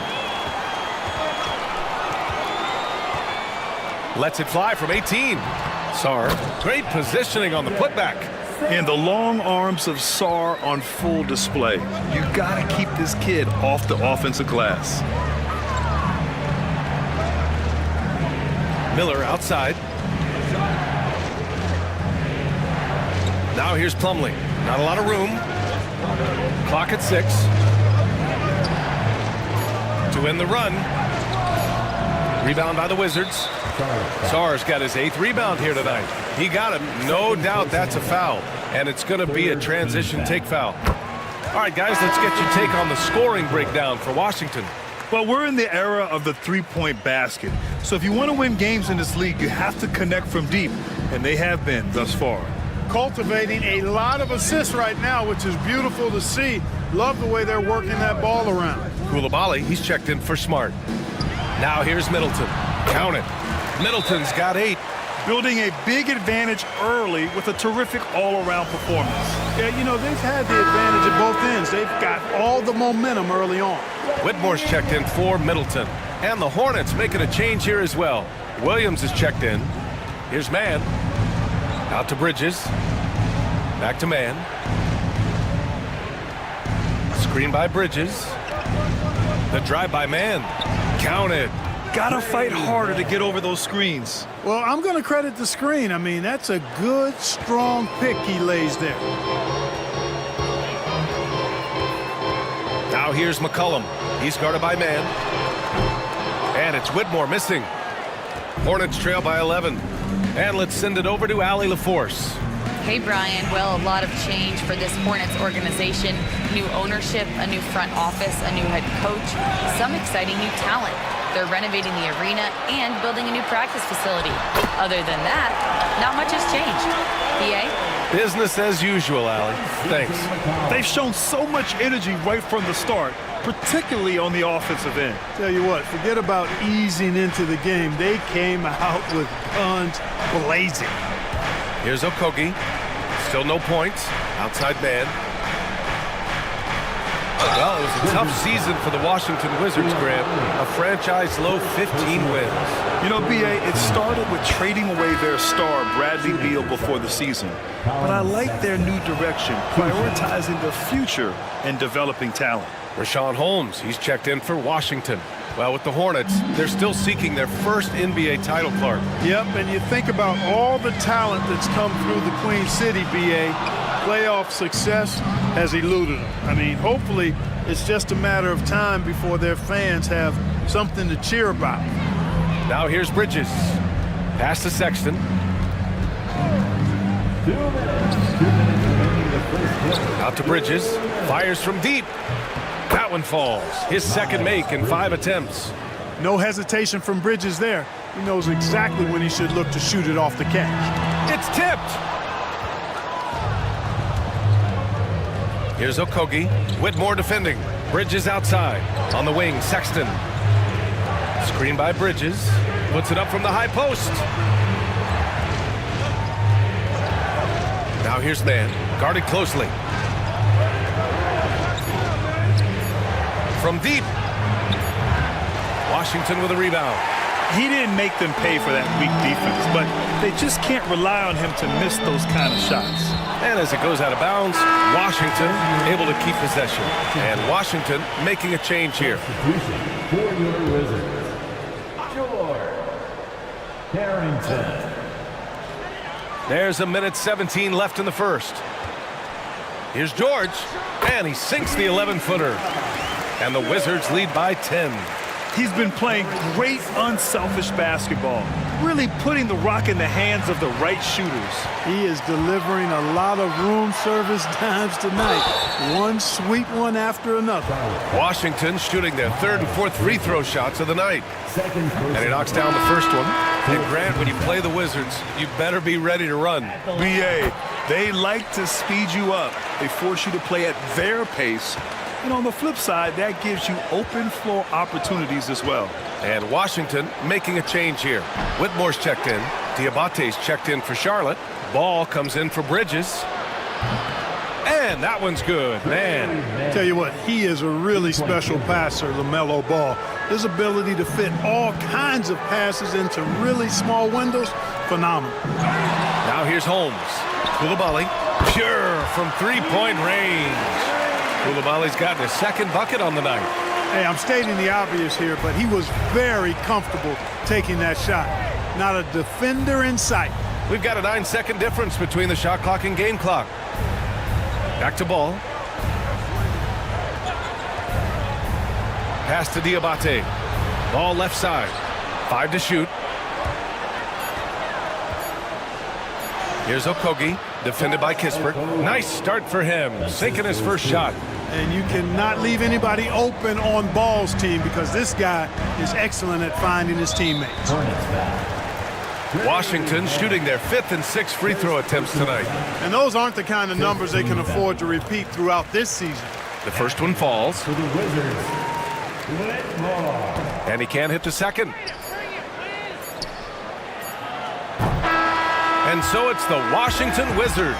Lets it fly from 18. Sarr, great positioning on the putback. And the long arms of Sarr on full display. You got to keep this kid off the offensive glass. Miller outside. Now here's Plumlee. Not a lot of room. Clock at 6. To end the run. Rebound by the Wizards. Sarr's got his 8th rebound here tonight. He got him. No doubt that's a foul. And it's going to be a transition take foul. All right, guys, let's get your take on the scoring breakdown for Washington. Well, we're in the era of the three-point basket. So if you want to win games in this league, you have to connect from deep. And they have been thus far. Cultivating a lot of assists right now, which is beautiful to see. Love the way they're working that ball around. Koulibaly, he's checked in for Smart. Now here's Middleton. Count it. Middleton's got 8. Building a big advantage early with a terrific all-around performance. Yeah, you know, they've had the advantage at both ends. They've got all the momentum early on. Whitmore's checked in for Middleton. And the Hornets making a change here as well. Williams is checked in. Here's Mann. Out to Bridges. Back to Mann. Screen by Bridges. The drive by Mann. Counted. Gotta fight harder to get over those screens. Well, I'm going to credit the screen. I mean, that's a good, strong pick he lays there. Now here's McCollum. He's guarded by Mann. And it's Whitmore missing. Hornets trail by 11. And let's send it over to Allie LaForce. Hey, Brian. Well, a lot of change for this Hornets organization. New ownership, a new front office, a new head coach, some exciting new talent. They're renovating the arena and building a new practice facility. Other than that, not much has changed. PA? Business as usual, Allie. Thanks. They've shown so much energy right from the start, particularly on the offensive end. Tell you what, forget about easing into the game. They came out with guns blazing. Here's Okogie. Still no points. Outside man. Well, it was a tough season for the Washington Wizards, Graham. A franchise low 15 wins. You know, B.A., it started with trading away their star, Bradley Beal, before the season. But I like their new direction, prioritizing the future and developing talent. Rashawn Holmes, he's checked in for Washington. Well, with the Hornets, they're still seeking their first NBA title, Clark. Yep, and you think about all the talent that's come through the Queen City, B.A., playoff success has eluded them. I mean, hopefully it's just a matter of time before their fans have something to cheer about. Now here's Bridges. Pass to Sexton. 2 minutes. 2 minutes remaining the first quarter. Out to Bridges. Fires from deep. That one falls. His second make in 5 attempts. No hesitation from Bridges there. He knows exactly when he should look to shoot it off the catch. It's tipped. Here's Okogie. Whitmore defending. Bridges outside. On the wing, Sexton. Screen by Bridges. Puts it up from the high post. Now here's Mann. Guarded closely. From deep. Washington with a rebound. He didn't make them pay for that weak defense, but they just can't rely on him to miss those kind of shots. And as it goes out of bounds, Washington able to keep possession. And Washington making a change here. For your Wizards, George Harrington. There's a minute 17 left in the first. Here's George, and he sinks the 11-footer. And the Wizards lead by 10. He's been playing great, unselfish basketball, really putting the rock in the hands of the right shooters. He is delivering a lot of room service times tonight. One sweet one after another. Washington shooting their third and fourth free throw shots of the night. And he knocks down the first one. And Grant, when you play the Wizards, you better be ready to run. B.A., they like to speed you up. They force you to play at their pace. And on the flip side, that gives you open floor opportunities as well. And Washington making a change here. Whitmore's checked in. Diabate's checked in for Charlotte. Ball comes in for Bridges. And that one's good, man. Tell you what, he is a really special passer, LaMelo Ball. His ability to fit all kinds of passes into really small windows, phenomenal. Now here's Holmes. Coulibaly, pure from three-point range. Coulibaly's gotten his second bucket on the night. Hey, I'm stating the obvious here, but he was very comfortable taking that shot. Not a defender in sight. We've got a 9-second difference between the shot clock and game clock. Back to Ball. Pass to Diabate. Ball left side. 5 to shoot. Here's Okogie, defended by Kispert. Nice start for him, sinking his first shot. And you cannot leave anybody open on Ball's team because this guy is excellent at finding his teammates. Washington shooting their 5th and 6th free throw attempts tonight. And those aren't the kind of numbers they can afford to repeat throughout this season. The first one falls. For the Wizards, Whitmore. And he can't hit the second. And so it's the Washington Wizards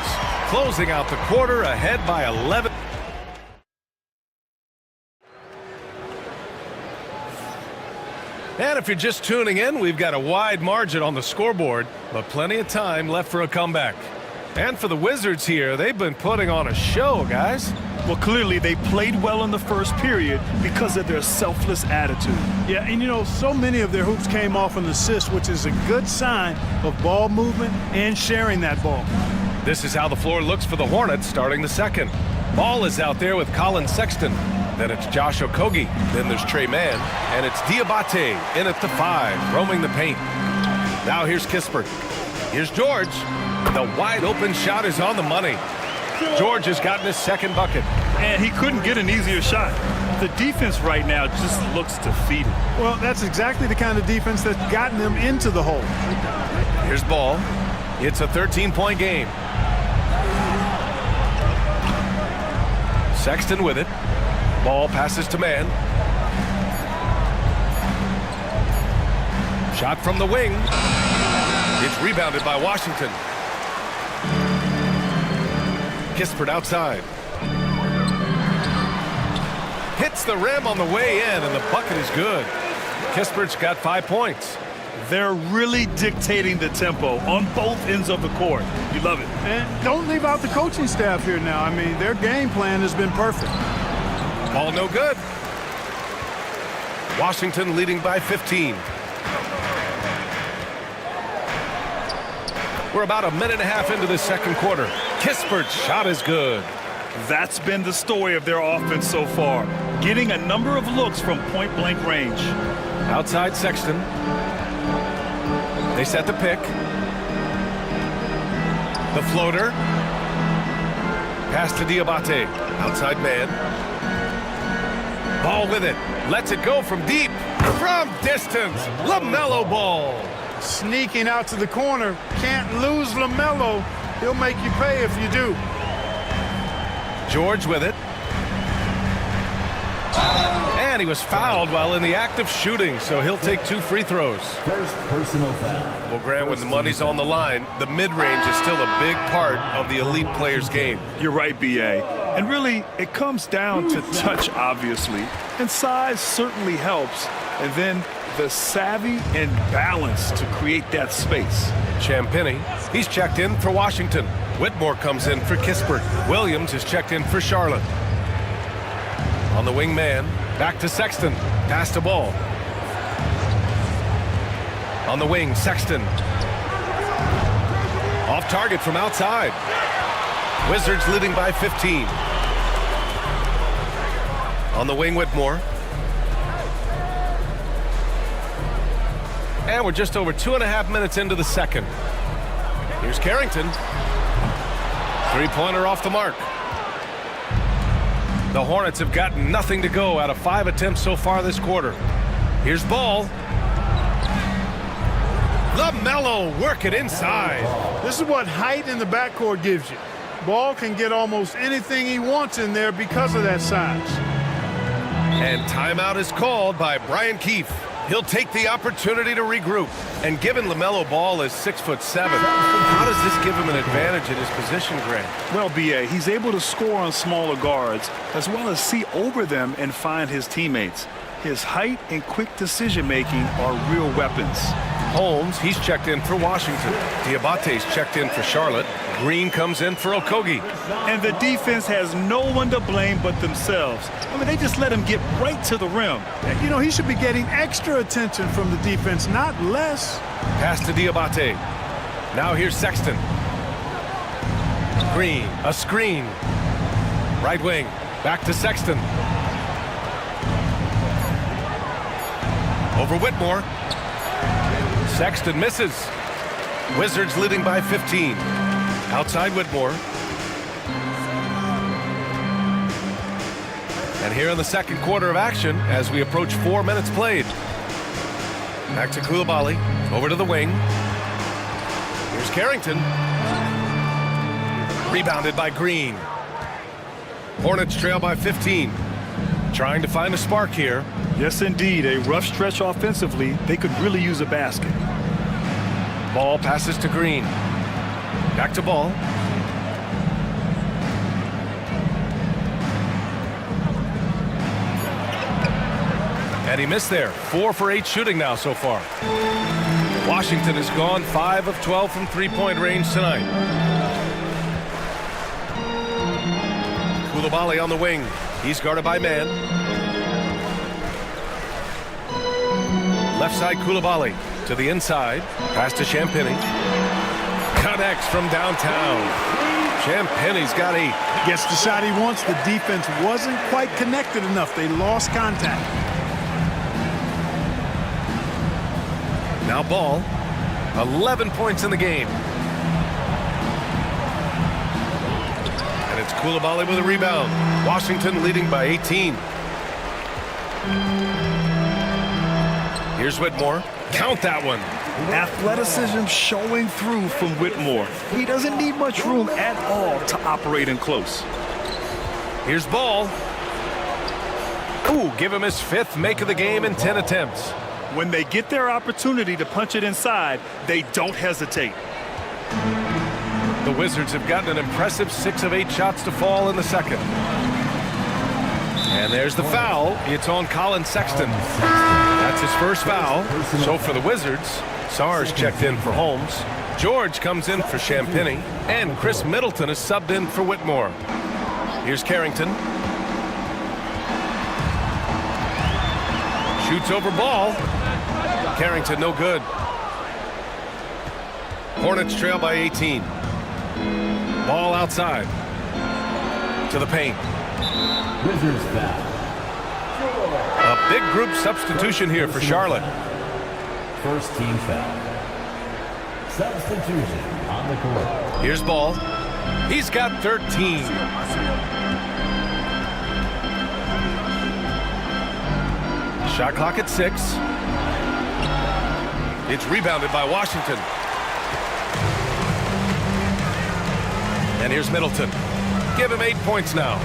closing out the quarter ahead by 11. And if you're just tuning in, we've got a wide margin on the scoreboard, but plenty of time left for a comeback. And for the Wizards here, they've been putting on a show, guys. Well, clearly they played well in the first period because of their selfless attitude. Yeah, and you know, so many of their hoops came off an assist, which is a good sign of ball movement and sharing that ball. This is how the floor looks for the Hornets starting the second. Ball is out there with Colin Sexton. Then it's Josh Okogie. Then there's Trey Mann. And it's Diabate in at the 5, roaming the paint. Now here's Kispert. Here's George. The wide open shot is on the money. George has gotten his second bucket. And he couldn't get an easier shot. The defense right now just looks defeated. Well, that's exactly the kind of defense that's gotten them into the hole. Here's Ball. It's a 13-point game. Sexton with it. Ball passes to Mann. Shot from the wing. It's rebounded by Washington. Kispert outside. Hits the rim on the way in, and the bucket is good. Kispert's got 5 points. They're really dictating the tempo on both ends of the court. You love it. And don't leave out the coaching staff here now. I mean, their game plan has been perfect. Ball no good. Washington leading by 15. We're about a minute and a half into the second quarter. Kispert's shot is good. That's been the story of their offense so far, getting a number of looks from point-blank range. Outside Sexton. They set the pick. The floater. Pass to Diabate. Outside man. Ball with it. Lets it go from deep. From distance. LaMelo Ball. Sneaking out to the corner. Can't lose LaMelo. He'll make you pay if you do. George with it. And he was fouled while in the act of shooting, so he'll take 2 free throws. First personal foul. Well, Grant, when the money's on the line, the mid-range is still a big part of the elite player's game. You're right, B.A. And really, it comes down to touch, obviously, and size certainly helps, and then the savvy and balance to create that space. Champagnie, he's checked in for Washington. Whitmore comes in for Kispert. Williams is checked in for Charlotte. On the wing man, back to Sexton. Pass to Ball. On the wing, Sexton. Off target from outside. Wizards leading by 15. On the wing, Whitmore. And we're just over 2.5 minutes into the second. Here's Carrington. Three-pointer off the mark. The Hornets have gotten nothing to go out of 5 attempts so far this quarter. Here's Ball. LaMelo work it inside. This is what height in the backcourt gives you. Ball can get almost anything he wants in there because of that size. And timeout is called by Brian Keefe. He'll take the opportunity to regroup. And given LaMelo Ball is 6'7", how does this give him an advantage in his position, Grant? Well, B.A., he's able to score on smaller guards as well as see over them and find his teammates. His height and quick decision-making are real weapons. Holmes, he's checked in for Washington. Diabate's checked in for Charlotte. Green comes in for Okogie. And the defense has no one to blame but themselves. I mean, they just let him get right to the rim. And, you know, he should be getting extra attention from the defense, not less. Pass to Diabate. Now here's Sexton. Green, a screen. Right wing, back to Sexton. Over Whitmore. Sexton misses. Wizards leading by 15. Outside Whitmore. And here in the second quarter of action as we approach 4 minutes played. Back to Koulibaly. Over to the wing. Here's Carrington. Rebounded by Green. Hornets trail by 15. Trying to find a spark here. Yes, indeed. A rough stretch offensively. They could really use a basket. Ball passes to Green. Back to Ball. And he missed there. 4 for 8 shooting now so far. Washington has gone 5 of 12 from three-point range tonight. Coulibaly on the wing. He's guarded by man. Left side Coulibaly to the inside. Pass to Champagny. Connects from downtown. Champagny's got 8. Gets the shot he wants. The defense wasn't quite connected enough. They lost contact. Now Ball. 11 points in the game. And it's Coulibaly with a rebound. Washington leading by 18. Here's Whitmore. Count that one. Athleticism showing through from Whitmore. He doesn't need much room at all to operate in close. Here's Ball. Ooh, give him his 5th make of the game in 10 attempts. When they get their opportunity to punch it inside, they don't hesitate. The Wizards have gotten an impressive 6 of 8 shots to fall in the second. And there's the foul. It's on Colin Sexton. That's his first foul. So for the Wizards, Sars checked in for Holmes. George comes in for Champagny. And Chris Middleton is subbed in for Whitmore. Here's Carrington. Shoots over Ball. Carrington no good. Hornets trail by 18. Ball outside. To the paint. Wizards foul. A big group substitution here for Charlotte. First team foul. Substitution on the court. Here's Ball. He's got 13. Shot clock at 6. It's rebounded by Washington. And here's Middleton. Give him 8 points now.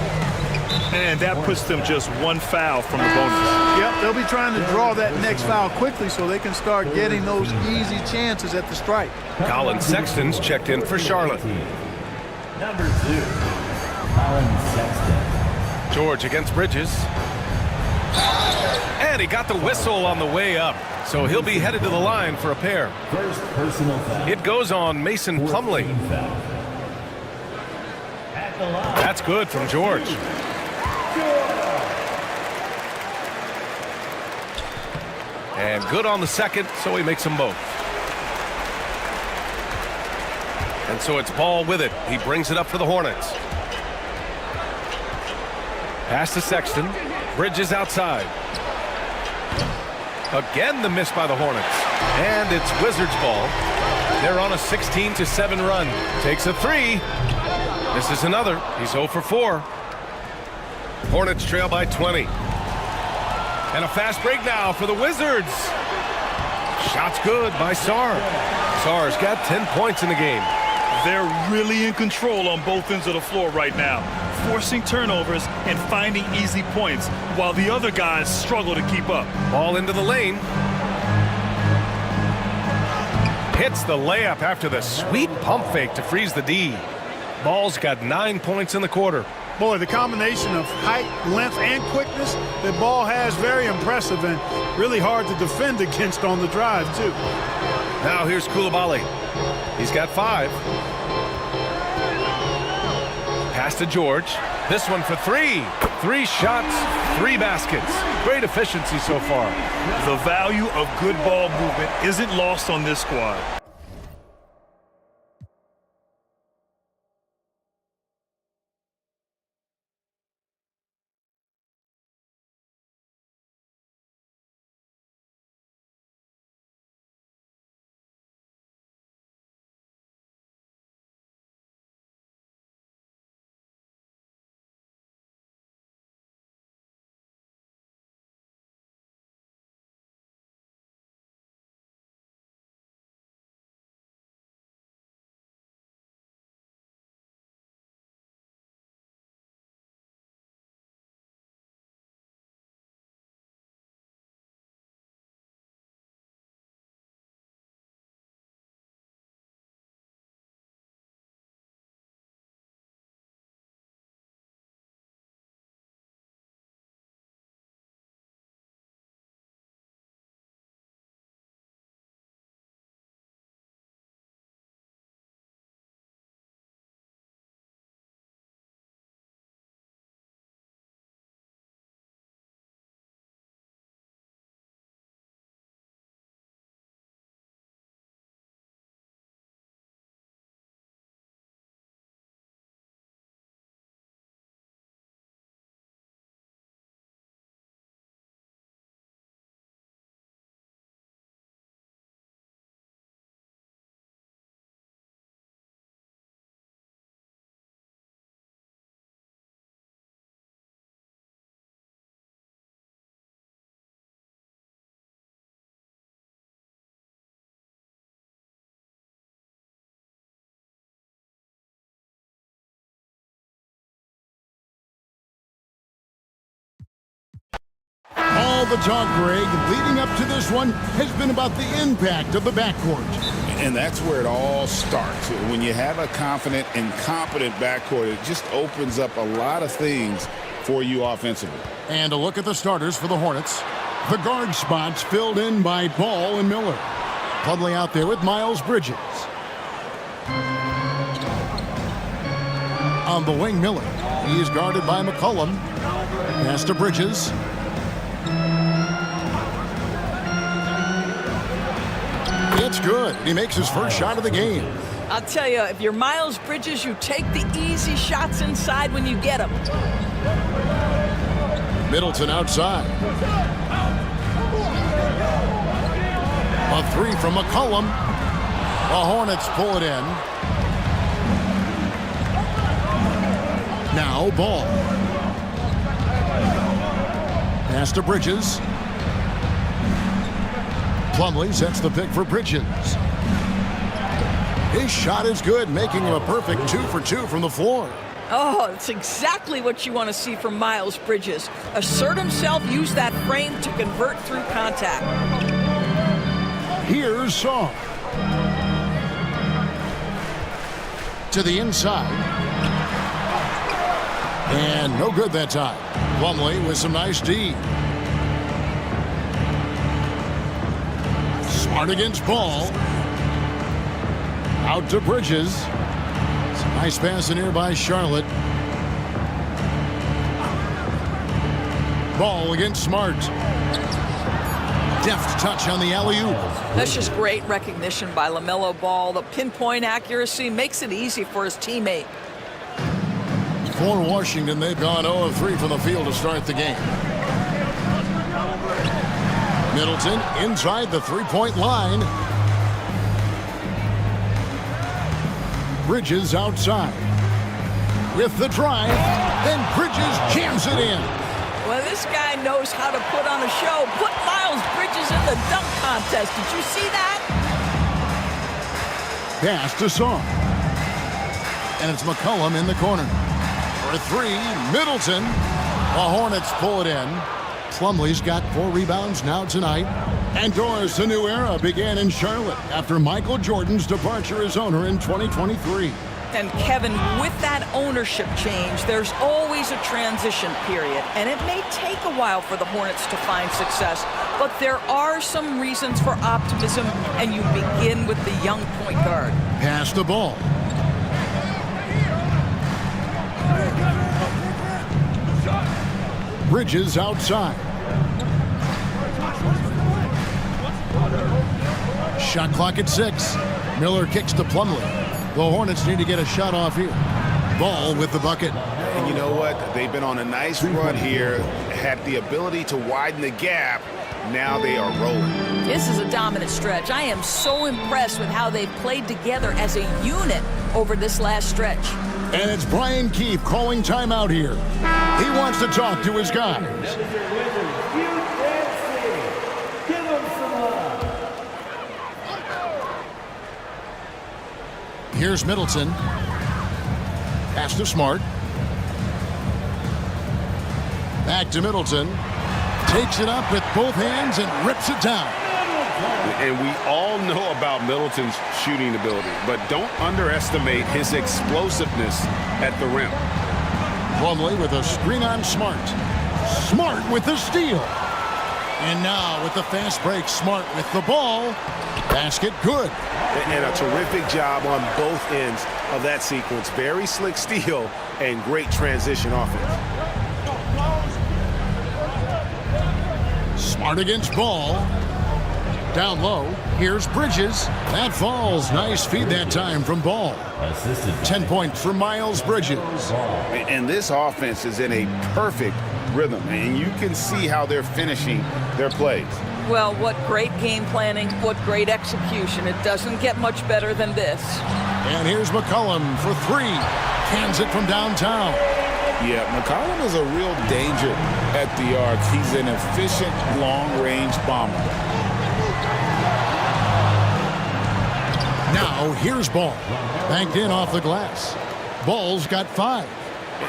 And that puts them just 1 foul from the bonus. Yep, they'll be trying to draw that next foul quickly so they can start getting those easy chances at the stripe. Colin Sexton's checked in for Charlotte. Number 2, Colin Sexton. George against Bridges. And he got the whistle on the way up. So he'll be headed to the line for a pair. First personal foul. It goes on Mason Plumlee. That's good from George. And good on the second, so he makes them both. And so it's Ball with it. He brings it up for the Hornets. Pass to Sexton. Bridges outside. Again the miss by the Hornets. And it's Wizards ball. They're on a 16-7 run. Takes a 3. This is another. He's 0 for 4. Hornets trail by 20. And a fast break now for the Wizards. Shot's good by Sar. Sar's got 10 points in the game. They're really in control on both ends of the floor right now, forcing turnovers and finding easy points while the other guys struggle to keep up. Ball into the lane. Hits the layup after the sweet pump fake to freeze the D. Ball's got 9 points in the quarter. Boy, the combination of height, length, and quickness that Ball has, very impressive and really hard to defend against on the drive, too. Now here's Coulibaly. He's got 5. Pass to George. This one for 3. 3 shots, 3 baskets. Great efficiency so far. The value of good ball movement isn't lost on this squad. All the talk, Greg, leading up to this one has been about the impact of the backcourt. And that's where it all starts. When you have a confident and competent backcourt, it just opens up a lot of things for you offensively. And a look at the starters for the Hornets. The guard spots filled in by Ball and Miller. Plumlee out there with Miles Bridges. On the wing, Miller. He's guarded by McCollum. Pass to Bridges. It's good. He makes his first shot of the game. I'll tell you, if you're Miles Bridges, you take the easy shots inside when you get them. Middleton outside. A three from McCollum. The Hornets pull it in. Now Ball. Pass to Bridges. Plumlee sets the pick for Bridges. His shot is good, making him a perfect 2 for 2 from the floor. Oh, it's exactly what you want to see from Miles Bridges. Assert himself, use that frame to convert through contact. Here's Song. To the inside. And no good that time. Plumlee with some nice D. Smart against Ball. Out to Bridges. Some nice pass in here by Charlotte. Ball against Smart. Deft touch on the alley-oop. That's just great recognition by LaMelo Ball. The pinpoint accuracy makes it easy for his teammate. For Washington, they've gone 0 of 3 from the field to start the game. Middleton inside the three-point line. Bridges outside. With the drive, then Bridges jams it in. Well, this guy knows how to put on a show. Put Miles Bridges in the dunk contest. Did you see that? Pass to Song. And it's McCollum in the corner. For three, Middleton. The Hornets pull it in. Plumlee's got 4 rebounds now tonight. And Doris, a new era began in Charlotte after Michael Jordan's departure as owner in 2023. And Kevin, with that ownership change, there's always a transition period. And it may take a while for the Hornets to find success. But there are some reasons for optimism, and you begin with the young point guard. Pass the ball. Bridges outside. Shot clock at 6. Miller kicks to Plumlee. The Hornets need to get a shot off here. Ball with the bucket. And you know what? They've been on a nice run here, had the ability to widen the gap. Now they are rolling. This is a dominant stretch. I am so impressed with how they've played together as a unit over this last stretch. And it's Brian Keefe calling timeout here. He wants to talk to his guys. Here's Middleton. Pass to Smart. Back to Middleton. Takes it up with both hands and rips it down. And we all know about Middleton's shooting ability, but don't underestimate his explosiveness at the rim. Plumlee with a screen on Smart. Smart with the steal. And now with the fast break, Smart with the ball. Basket good. And a terrific job on both ends of that sequence. Very slick steal and great transition offense. Smart against Ball. Down low. Here's Bridges. That falls. Nice feed that time from Ball. 10 points for Miles Bridges. And this offense is in a perfect rhythm, and you can see how they're finishing their plays. Well, what great game planning, what great execution. It doesn't get much better than this. And here's McCollum for 3. Cans it from downtown. Yeah, McCollum is a real danger at the arc. He's an efficient long-range bomber. Now here's Ball. Banked in off the glass. Ball's got 5.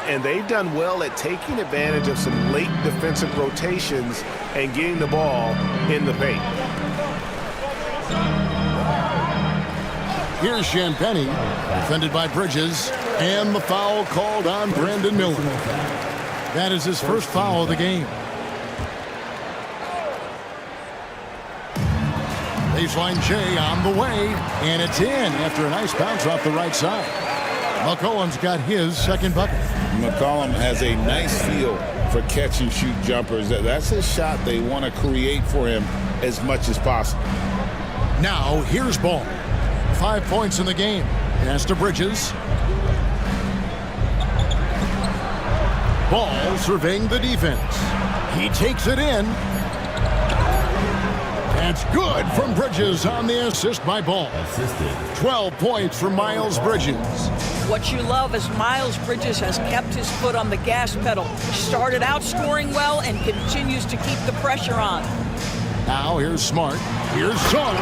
And they've done well at taking advantage of some late defensive rotations and getting the ball in the paint. Here's Champagny, defended by Bridges, and the foul called on Brandon Miller. That is his first foul of the game. Baseline J on the way, and it's in after a nice bounce off the right side. McCollum's got his second bucket. McCollum has a nice feel for catch-and-shoot jumpers. That's a shot they want to create for him as much as possible. Now, here's Ball. 5 points in the game. Pass to Bridges. Ball surveying the defense. He takes it in. That's good from Bridges on the assist by Ball. 12 points for Miles Bridges. What you love is Miles Bridges has kept his foot on the gas pedal. Started out scoring well and continues to keep the pressure on. Now here's Smart. Here's Sarr.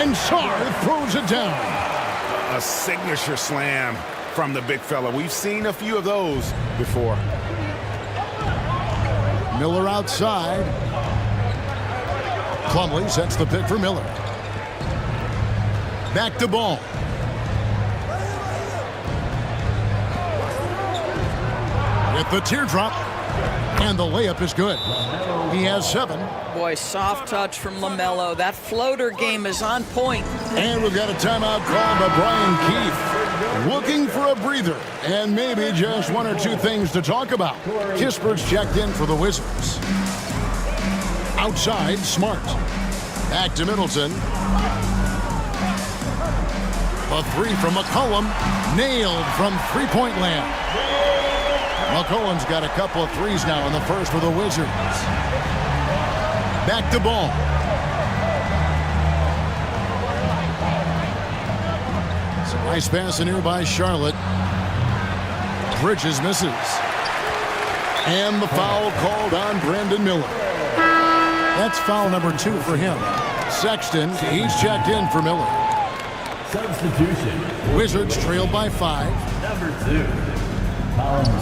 And Sarr throws it down. A signature slam from the big fella. We've seen a few of those before. Miller outside. Plumlee sets the pick for Miller. Back to Ball. With the teardrop. And the layup is good. He has 7. Boy, soft touch from LaMelo. That floater game is on point. And we've got a timeout called by Brian Keefe. Looking for a breather and maybe just 1 or 2 things to talk about. Kispert's checked in for the Wizards. Outside, Smart. Back to Middleton. A 3 from McCollum. Nailed from three-point land. McCollum's got a couple of threes now in the first for the Wizards. Back to Ball. Some nice pass in here by Charlotte. Bridges misses. And the foul called on Brandon Miller. That's foul number 2 for him. Sexton, he's checked in for Miller. Substitution. Wizards trailed by 5. Number 2.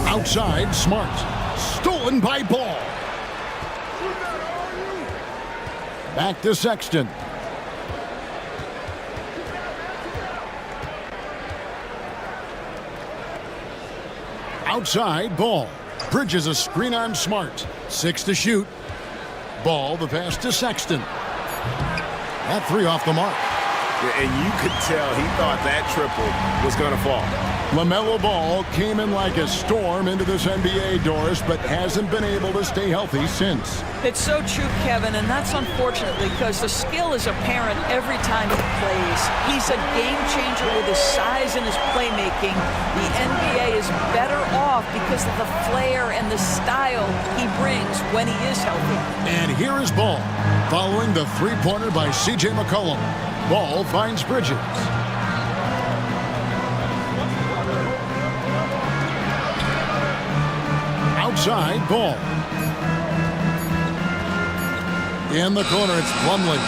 Outside, Smart. Stolen by Ball. Back to Sexton. Outside, Ball. Bridges a screen on Smart. 6 to shoot. Ball, the pass to Sexton. That 3 off the mark. And you could tell he thought that triple was going to fall. LaMelo Ball came in like a storm into this NBA, Doris, but hasn't been able to stay healthy since. It's so true, Kevin, and that's unfortunate because the skill is apparent every time he plays. He's a game changer with his size and his playmaking. The NBA is better off because of the flair and the style he brings when he is healthy. And here is Ball, following the three-pointer by C.J. McCollum. Ball finds Bridges. Outside, Ball. In the corner, it's Plumlee.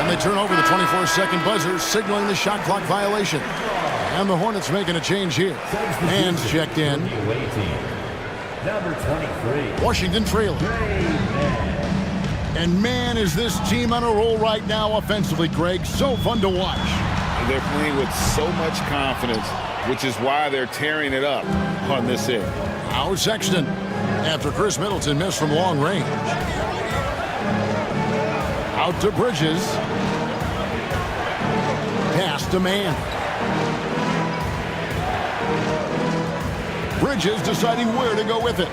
And they turn over the 24-second buzzer, signaling the shot clock violation. And the Hornets making a change here. Hands checked in. Number 23. Washington trailing. And man, is this team on a roll right now offensively, Greg. So fun to watch. They're playing with so much confidence, which is why they're tearing it up on this end. Now Sexton, after Chris Middleton missed from long range. Out to Bridges. Pass to Mann. Bridges deciding where to go with it.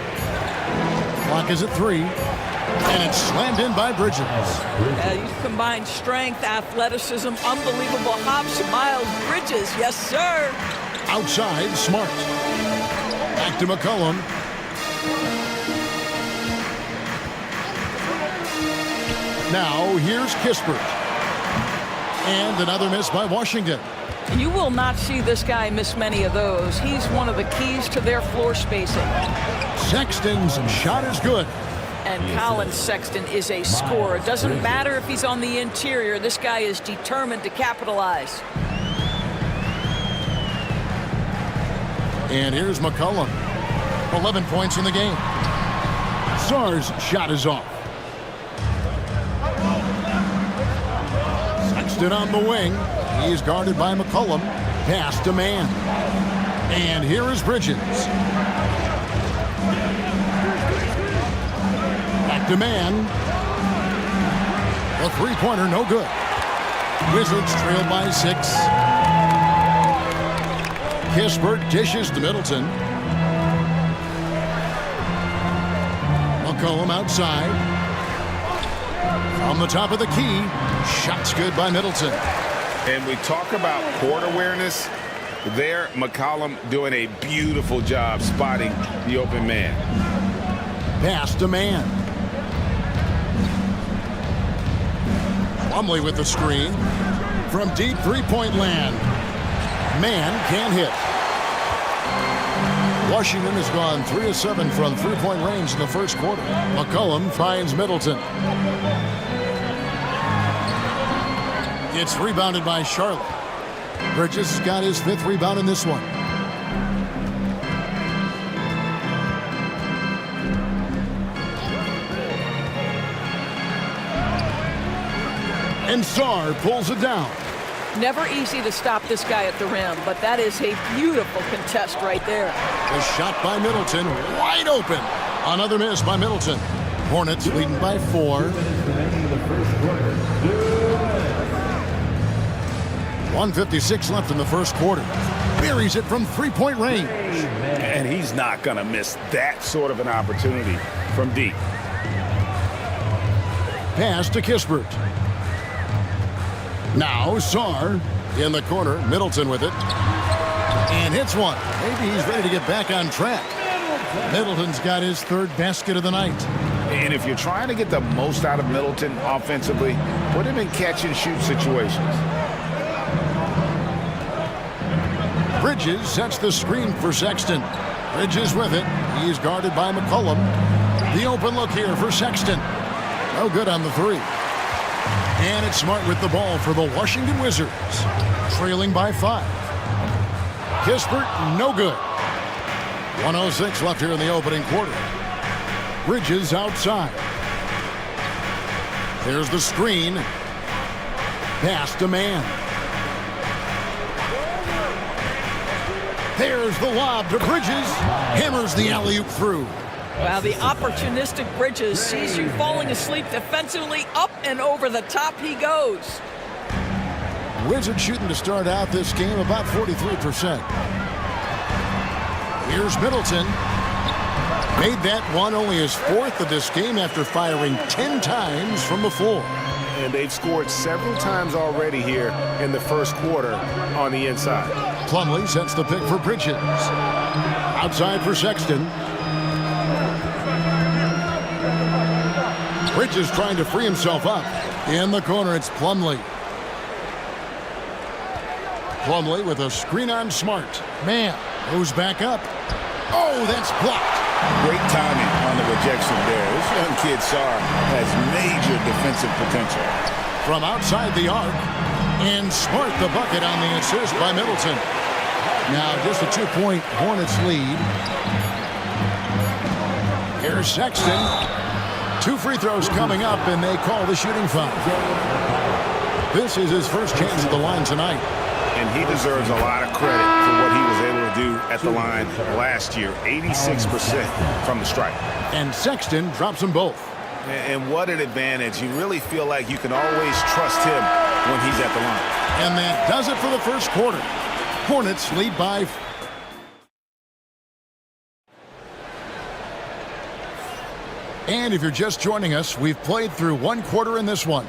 Clock is at 3. And it's slammed in by Bridges. You combine strength, athleticism, unbelievable hops. Miles Bridges, yes, sir. Outside, Smart. Back to McCollum. Now, here's Kispert. And another miss by Washington. You will not see this guy miss many of those. He's one of the keys to their floor spacing. Sexton's shot is good. And Colin Sexton is a scorer. It doesn't matter if he's on the interior. This guy is determined to capitalize. And here's McCollum. 11 points in the game. Sarr's shot is off. Sexton on the wing. He's guarded by McCollum. Pass to man. And here is Bridges. Back to man. A three-pointer, no good. Wizards trail by 6. Kispert dishes to Middleton. McCollum outside. From the top of the key. Shot's good by Middleton. And we talk about court awareness. There, McCollum doing a beautiful job spotting the open man. Pass to man. Plumlee with the screen. From deep three-point land. Man can't hit. Washington has gone 3 of 7 from three-point range in the first quarter. McCollum finds Middleton. It's rebounded by Charlotte. Bridges has got his 5th rebound in this one. And Sarr pulls it down. Never easy to stop this guy at the rim, but that is a beautiful contest right there. The shot by Middleton, wide open. Another miss by Middleton. Hornets leading by 4. 1:56 left in the first quarter. Buries it from three-point range. And he's not going to miss that sort of an opportunity from deep. Pass to Kispert. Now Sarr in the corner. Middleton with it. And hits one. Maybe he's ready to get back on track. Middleton's got his 3rd basket of the night. And if you're trying to get the most out of Middleton offensively, put him in catch-and-shoot situations. Bridges sets the screen for Sexton. Bridges with it. He's guarded by McCollum. The open look here for Sexton. No good on the 3. And it's Smart with the ball for the Washington Wizards. Trailing by 5. Kispert, no good. 1:06 left here in the opening quarter. Bridges outside. There's the screen. Pass to man. There's the lob to Bridges. Hammers the alley-oop through. Well, the opportunistic Bridges sees you falling asleep defensively. Up and over the top he goes. Wizards shooting to start out this game about 43%. Here's Middleton. Made that one only his 4th of this game after firing 10 times from the floor. And they've scored several times already here in the first quarter on the inside. Plumlee sets the pick for Bridges. Outside for Sexton. Bridges trying to free himself up. In the corner, it's Plumlee. Plumlee with a screen on Smart. Man, moves back up. Oh, that's blocked. Great timing on the rejection there. This young kid, Sarr, has major defensive potential. From outside the arc. And Smart the bucket on the assist by Middleton. Now just a 2-point Hornets lead. Here's Sexton. 2 free throws coming up, and they call the shooting foul. This is his first chance at the line tonight. And he deserves a lot of credit for what he was able to do at the line last year. 86% from the stripe. And Sexton drops them both. And what an advantage. You really feel like you can always trust him when he's at the line. And that does it for the first quarter. Hornets lead by 4. And if you're just joining us, we've played through 1 quarter in this one.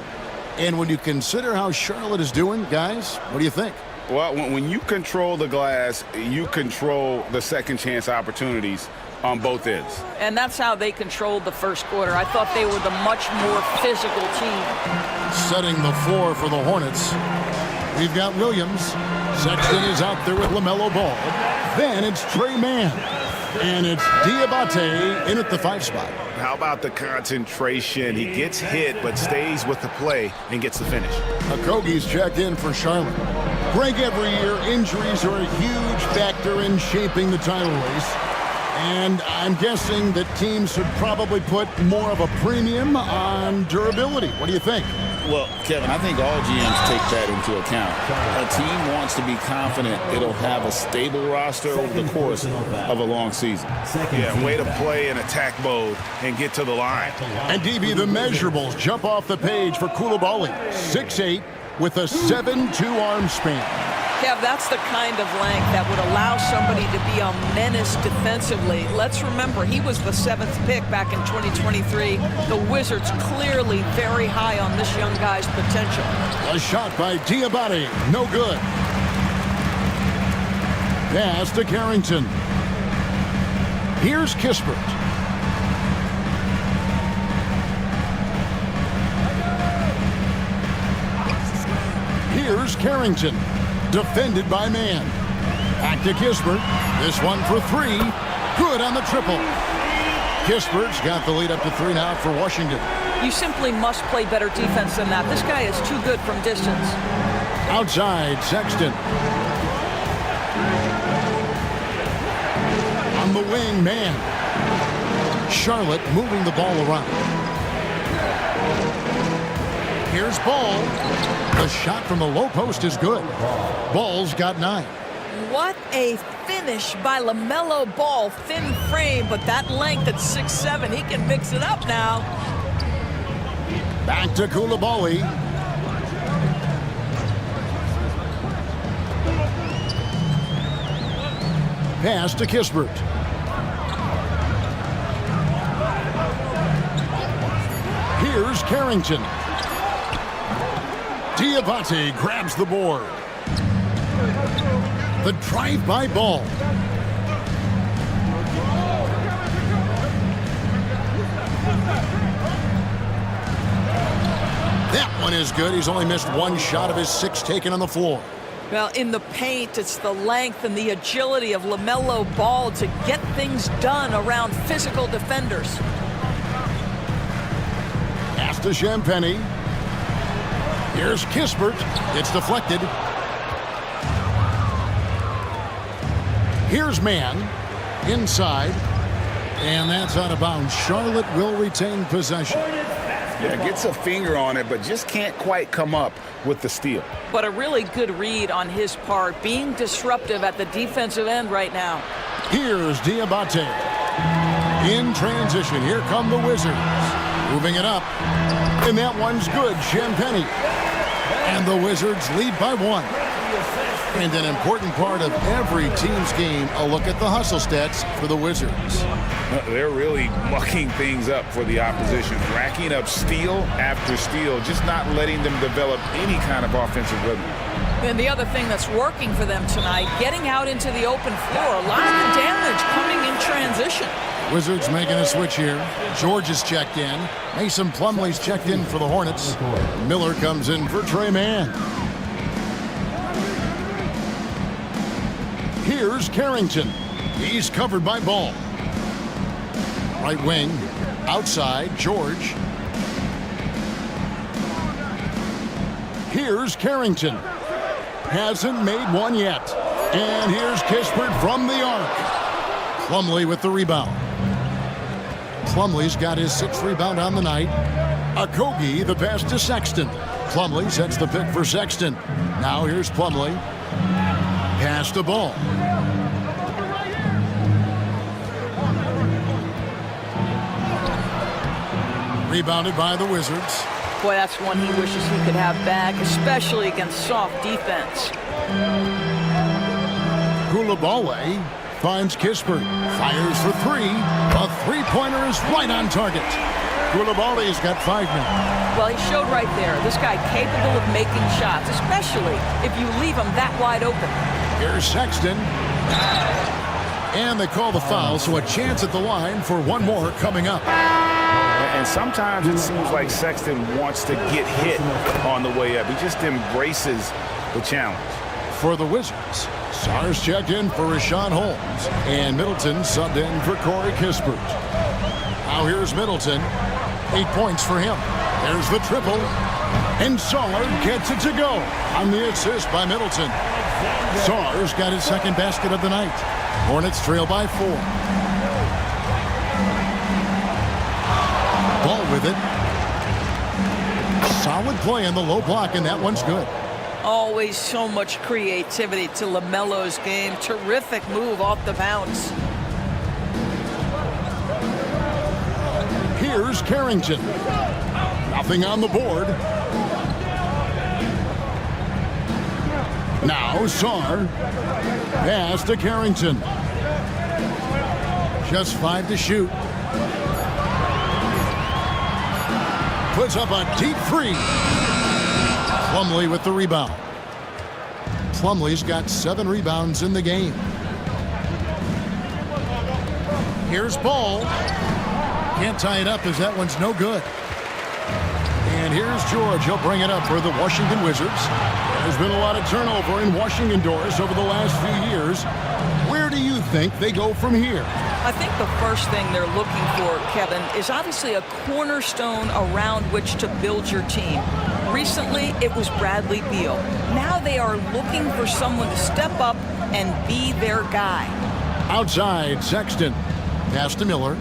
And when you consider how Charlotte is doing, guys, what do you think? Well, when you control the glass, you control the second chance opportunities on both ends. And that's how they controlled the first quarter. I thought they were the much more physical team. Setting the floor for the Hornets. We've got Williams. Sexton is out there with LaMelo Ball. Then it's Trey Mann. And it's Diabate in at the 5 spot. How about the concentration? He gets hit, but stays with the play and gets the finish. Okogie's checked in for Charlotte. Greg, every year, injuries are a huge factor in shaping the title race. And I'm guessing that teams should probably put more of a premium on durability. What do you think? Well, Kevin, I think all GMs take that into account. A team wants to be confident it'll have a stable roster over the course of a long season. Yeah, way to play in attack mode and get to the line. And DB, the measurables jump off the page for Koulibaly. 6'8", with a 7'2" arm span. Kev, that's the kind of length that would allow somebody to be a menace defensively. Let's remember, he was the 7th pick back in 2023. The Wizards clearly very high on this young guy's potential. A shot by Diabate, no good. Pass to Carrington. Here's Kispert. Here's Carrington. Defended by man. Back to Kispert. This one for 3. Good on the triple. Kispert's got the lead up to 3 now for Washington. You simply must play better defense than that. This guy is too good from distance. Outside, Sexton. On the wing, man. Charlotte moving the ball around. Here's Ball. The shot from the low post is good. Ball's got 9. What a finish by LaMelo Ball. Thin frame, but that length at 6'7", he can mix it up now. Back to Koulibaly. Pass to Kispert. Here's Carrington. Diabate grabs the board. The drive-by Ball. That one is good. He's only missed 1 shot of his 6 taken on the floor. Well, in the paint, it's the length and the agility of LaMelo Ball to get things done around physical defenders. Pass to Champagny. Here's Kispert. It's deflected. Here's man. Inside. And that's out of bounds. Charlotte will retain possession. Yeah, gets a finger on it, but just can't quite come up with the steal. But a really good read on his part, being disruptive at the defensive end right now. Here's Diabate. In transition, here come the Wizards. Moving it up. And that one's good, Champagny. And the Wizards lead by 1. And an important part of every team's game, a look at the hustle stats for the Wizards. They're really mucking things up for the opposition, racking up steal after steal, just not letting them develop any kind of offensive rhythm. And the other thing that's working for them tonight, getting out into the open floor, a lot of the damage coming in transition. Wizards making a switch here. George is checked in. Mason Plumlee's checked in for the Hornets. Miller comes in for Trey Mann. Here's Carrington. He's covered by Ball. Right wing. Outside, George. Here's Carrington. Hasn't made one yet. And here's Kispert from the arc. Plumlee with the rebound. Plumlee's got his 6th rebound on the night. Okogie, the pass to Sexton. Plumlee sets the pick for Sexton. Now here's Plumlee. Pass to Ball. Rebounded by the Wizards. Boy, that's one he wishes he could have back, especially against soft defense. Koulibaly finds Kispert. Fires for 3. A 3-pointer is right on target. Koulibaly's got 5 now. Well, he showed right there. This guy capable of making shots, especially if you leave him that wide open. Here's Sexton. And they call the foul, so a chance at the line for one more coming up. And sometimes it seems like Sexton wants to get hit on the way up. He just embraces the challenge. For the Wizards, Sars checked in for Rashawn Holmes. And Middleton subbed in for Corey Kispert. Now here's Middleton. 8 points for him. There's the triple. And Sars gets it to go on the assist by Middleton. Sars got his 2nd basket of the night. Hornets trail by 4. with it. Solid play in the low block, and that one's good. Always so much creativity to LaMelo's game. Terrific move off the bounce. Here's Carrington. Nothing on the board. Now Sarr. Pass to Carrington. Just 5 to shoot. Puts up a deep three. Plumlee with the rebound. Plumlee's got 7 rebounds in the game. Here's Ball. Can't tie it up as that one's no good. And here's George. He'll bring it up for the Washington Wizards. There's been a lot of turnover in Washington doors over the last few years. Where do you think they go from here? I think the first thing they're looking for, Kevin, is obviously a cornerstone around which to build your team. Recently, it was Bradley Beal. Now they are looking for someone to step up and be their guy. Outside, Sexton. Pass to Miller.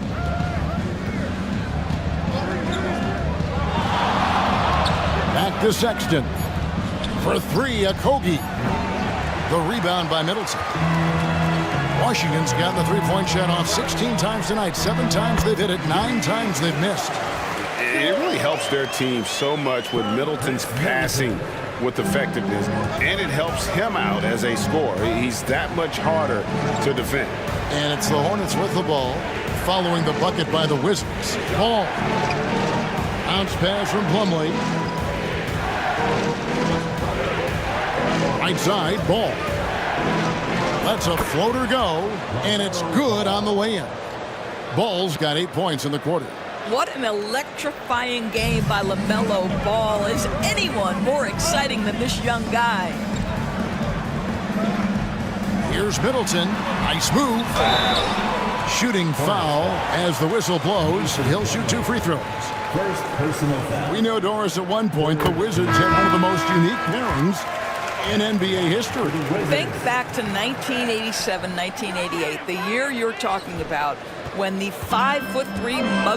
Back to Sexton. For 3, Okogie. The rebound by Middleton. Washington's got the three-point shot off 16 times tonight. 7 times they've hit it, 9 times they've missed. It really helps their team so much with Middleton's passing with effectiveness, and it helps him out as a scorer. He's that much harder to defend. And it's the Hornets with the ball, following the bucket by the Wizards. Ball. Bounce pass from Plumlee. Right side, Ball. Lets a floater go, and it's good on the way in. Ball's got 8 points in the quarter. What an electrifying game by LaMelo Ball. Is anyone more exciting than this young guy? Here's Middleton. Nice move. Shooting foul as the whistle blows. He'll shoot 2 free throws. First personal foul. We know, Doris, at one point the Wizards had one of the most unique pairings in NBA history. Think back to 1987, 1988, the year you're talking about, when the 5'3" mug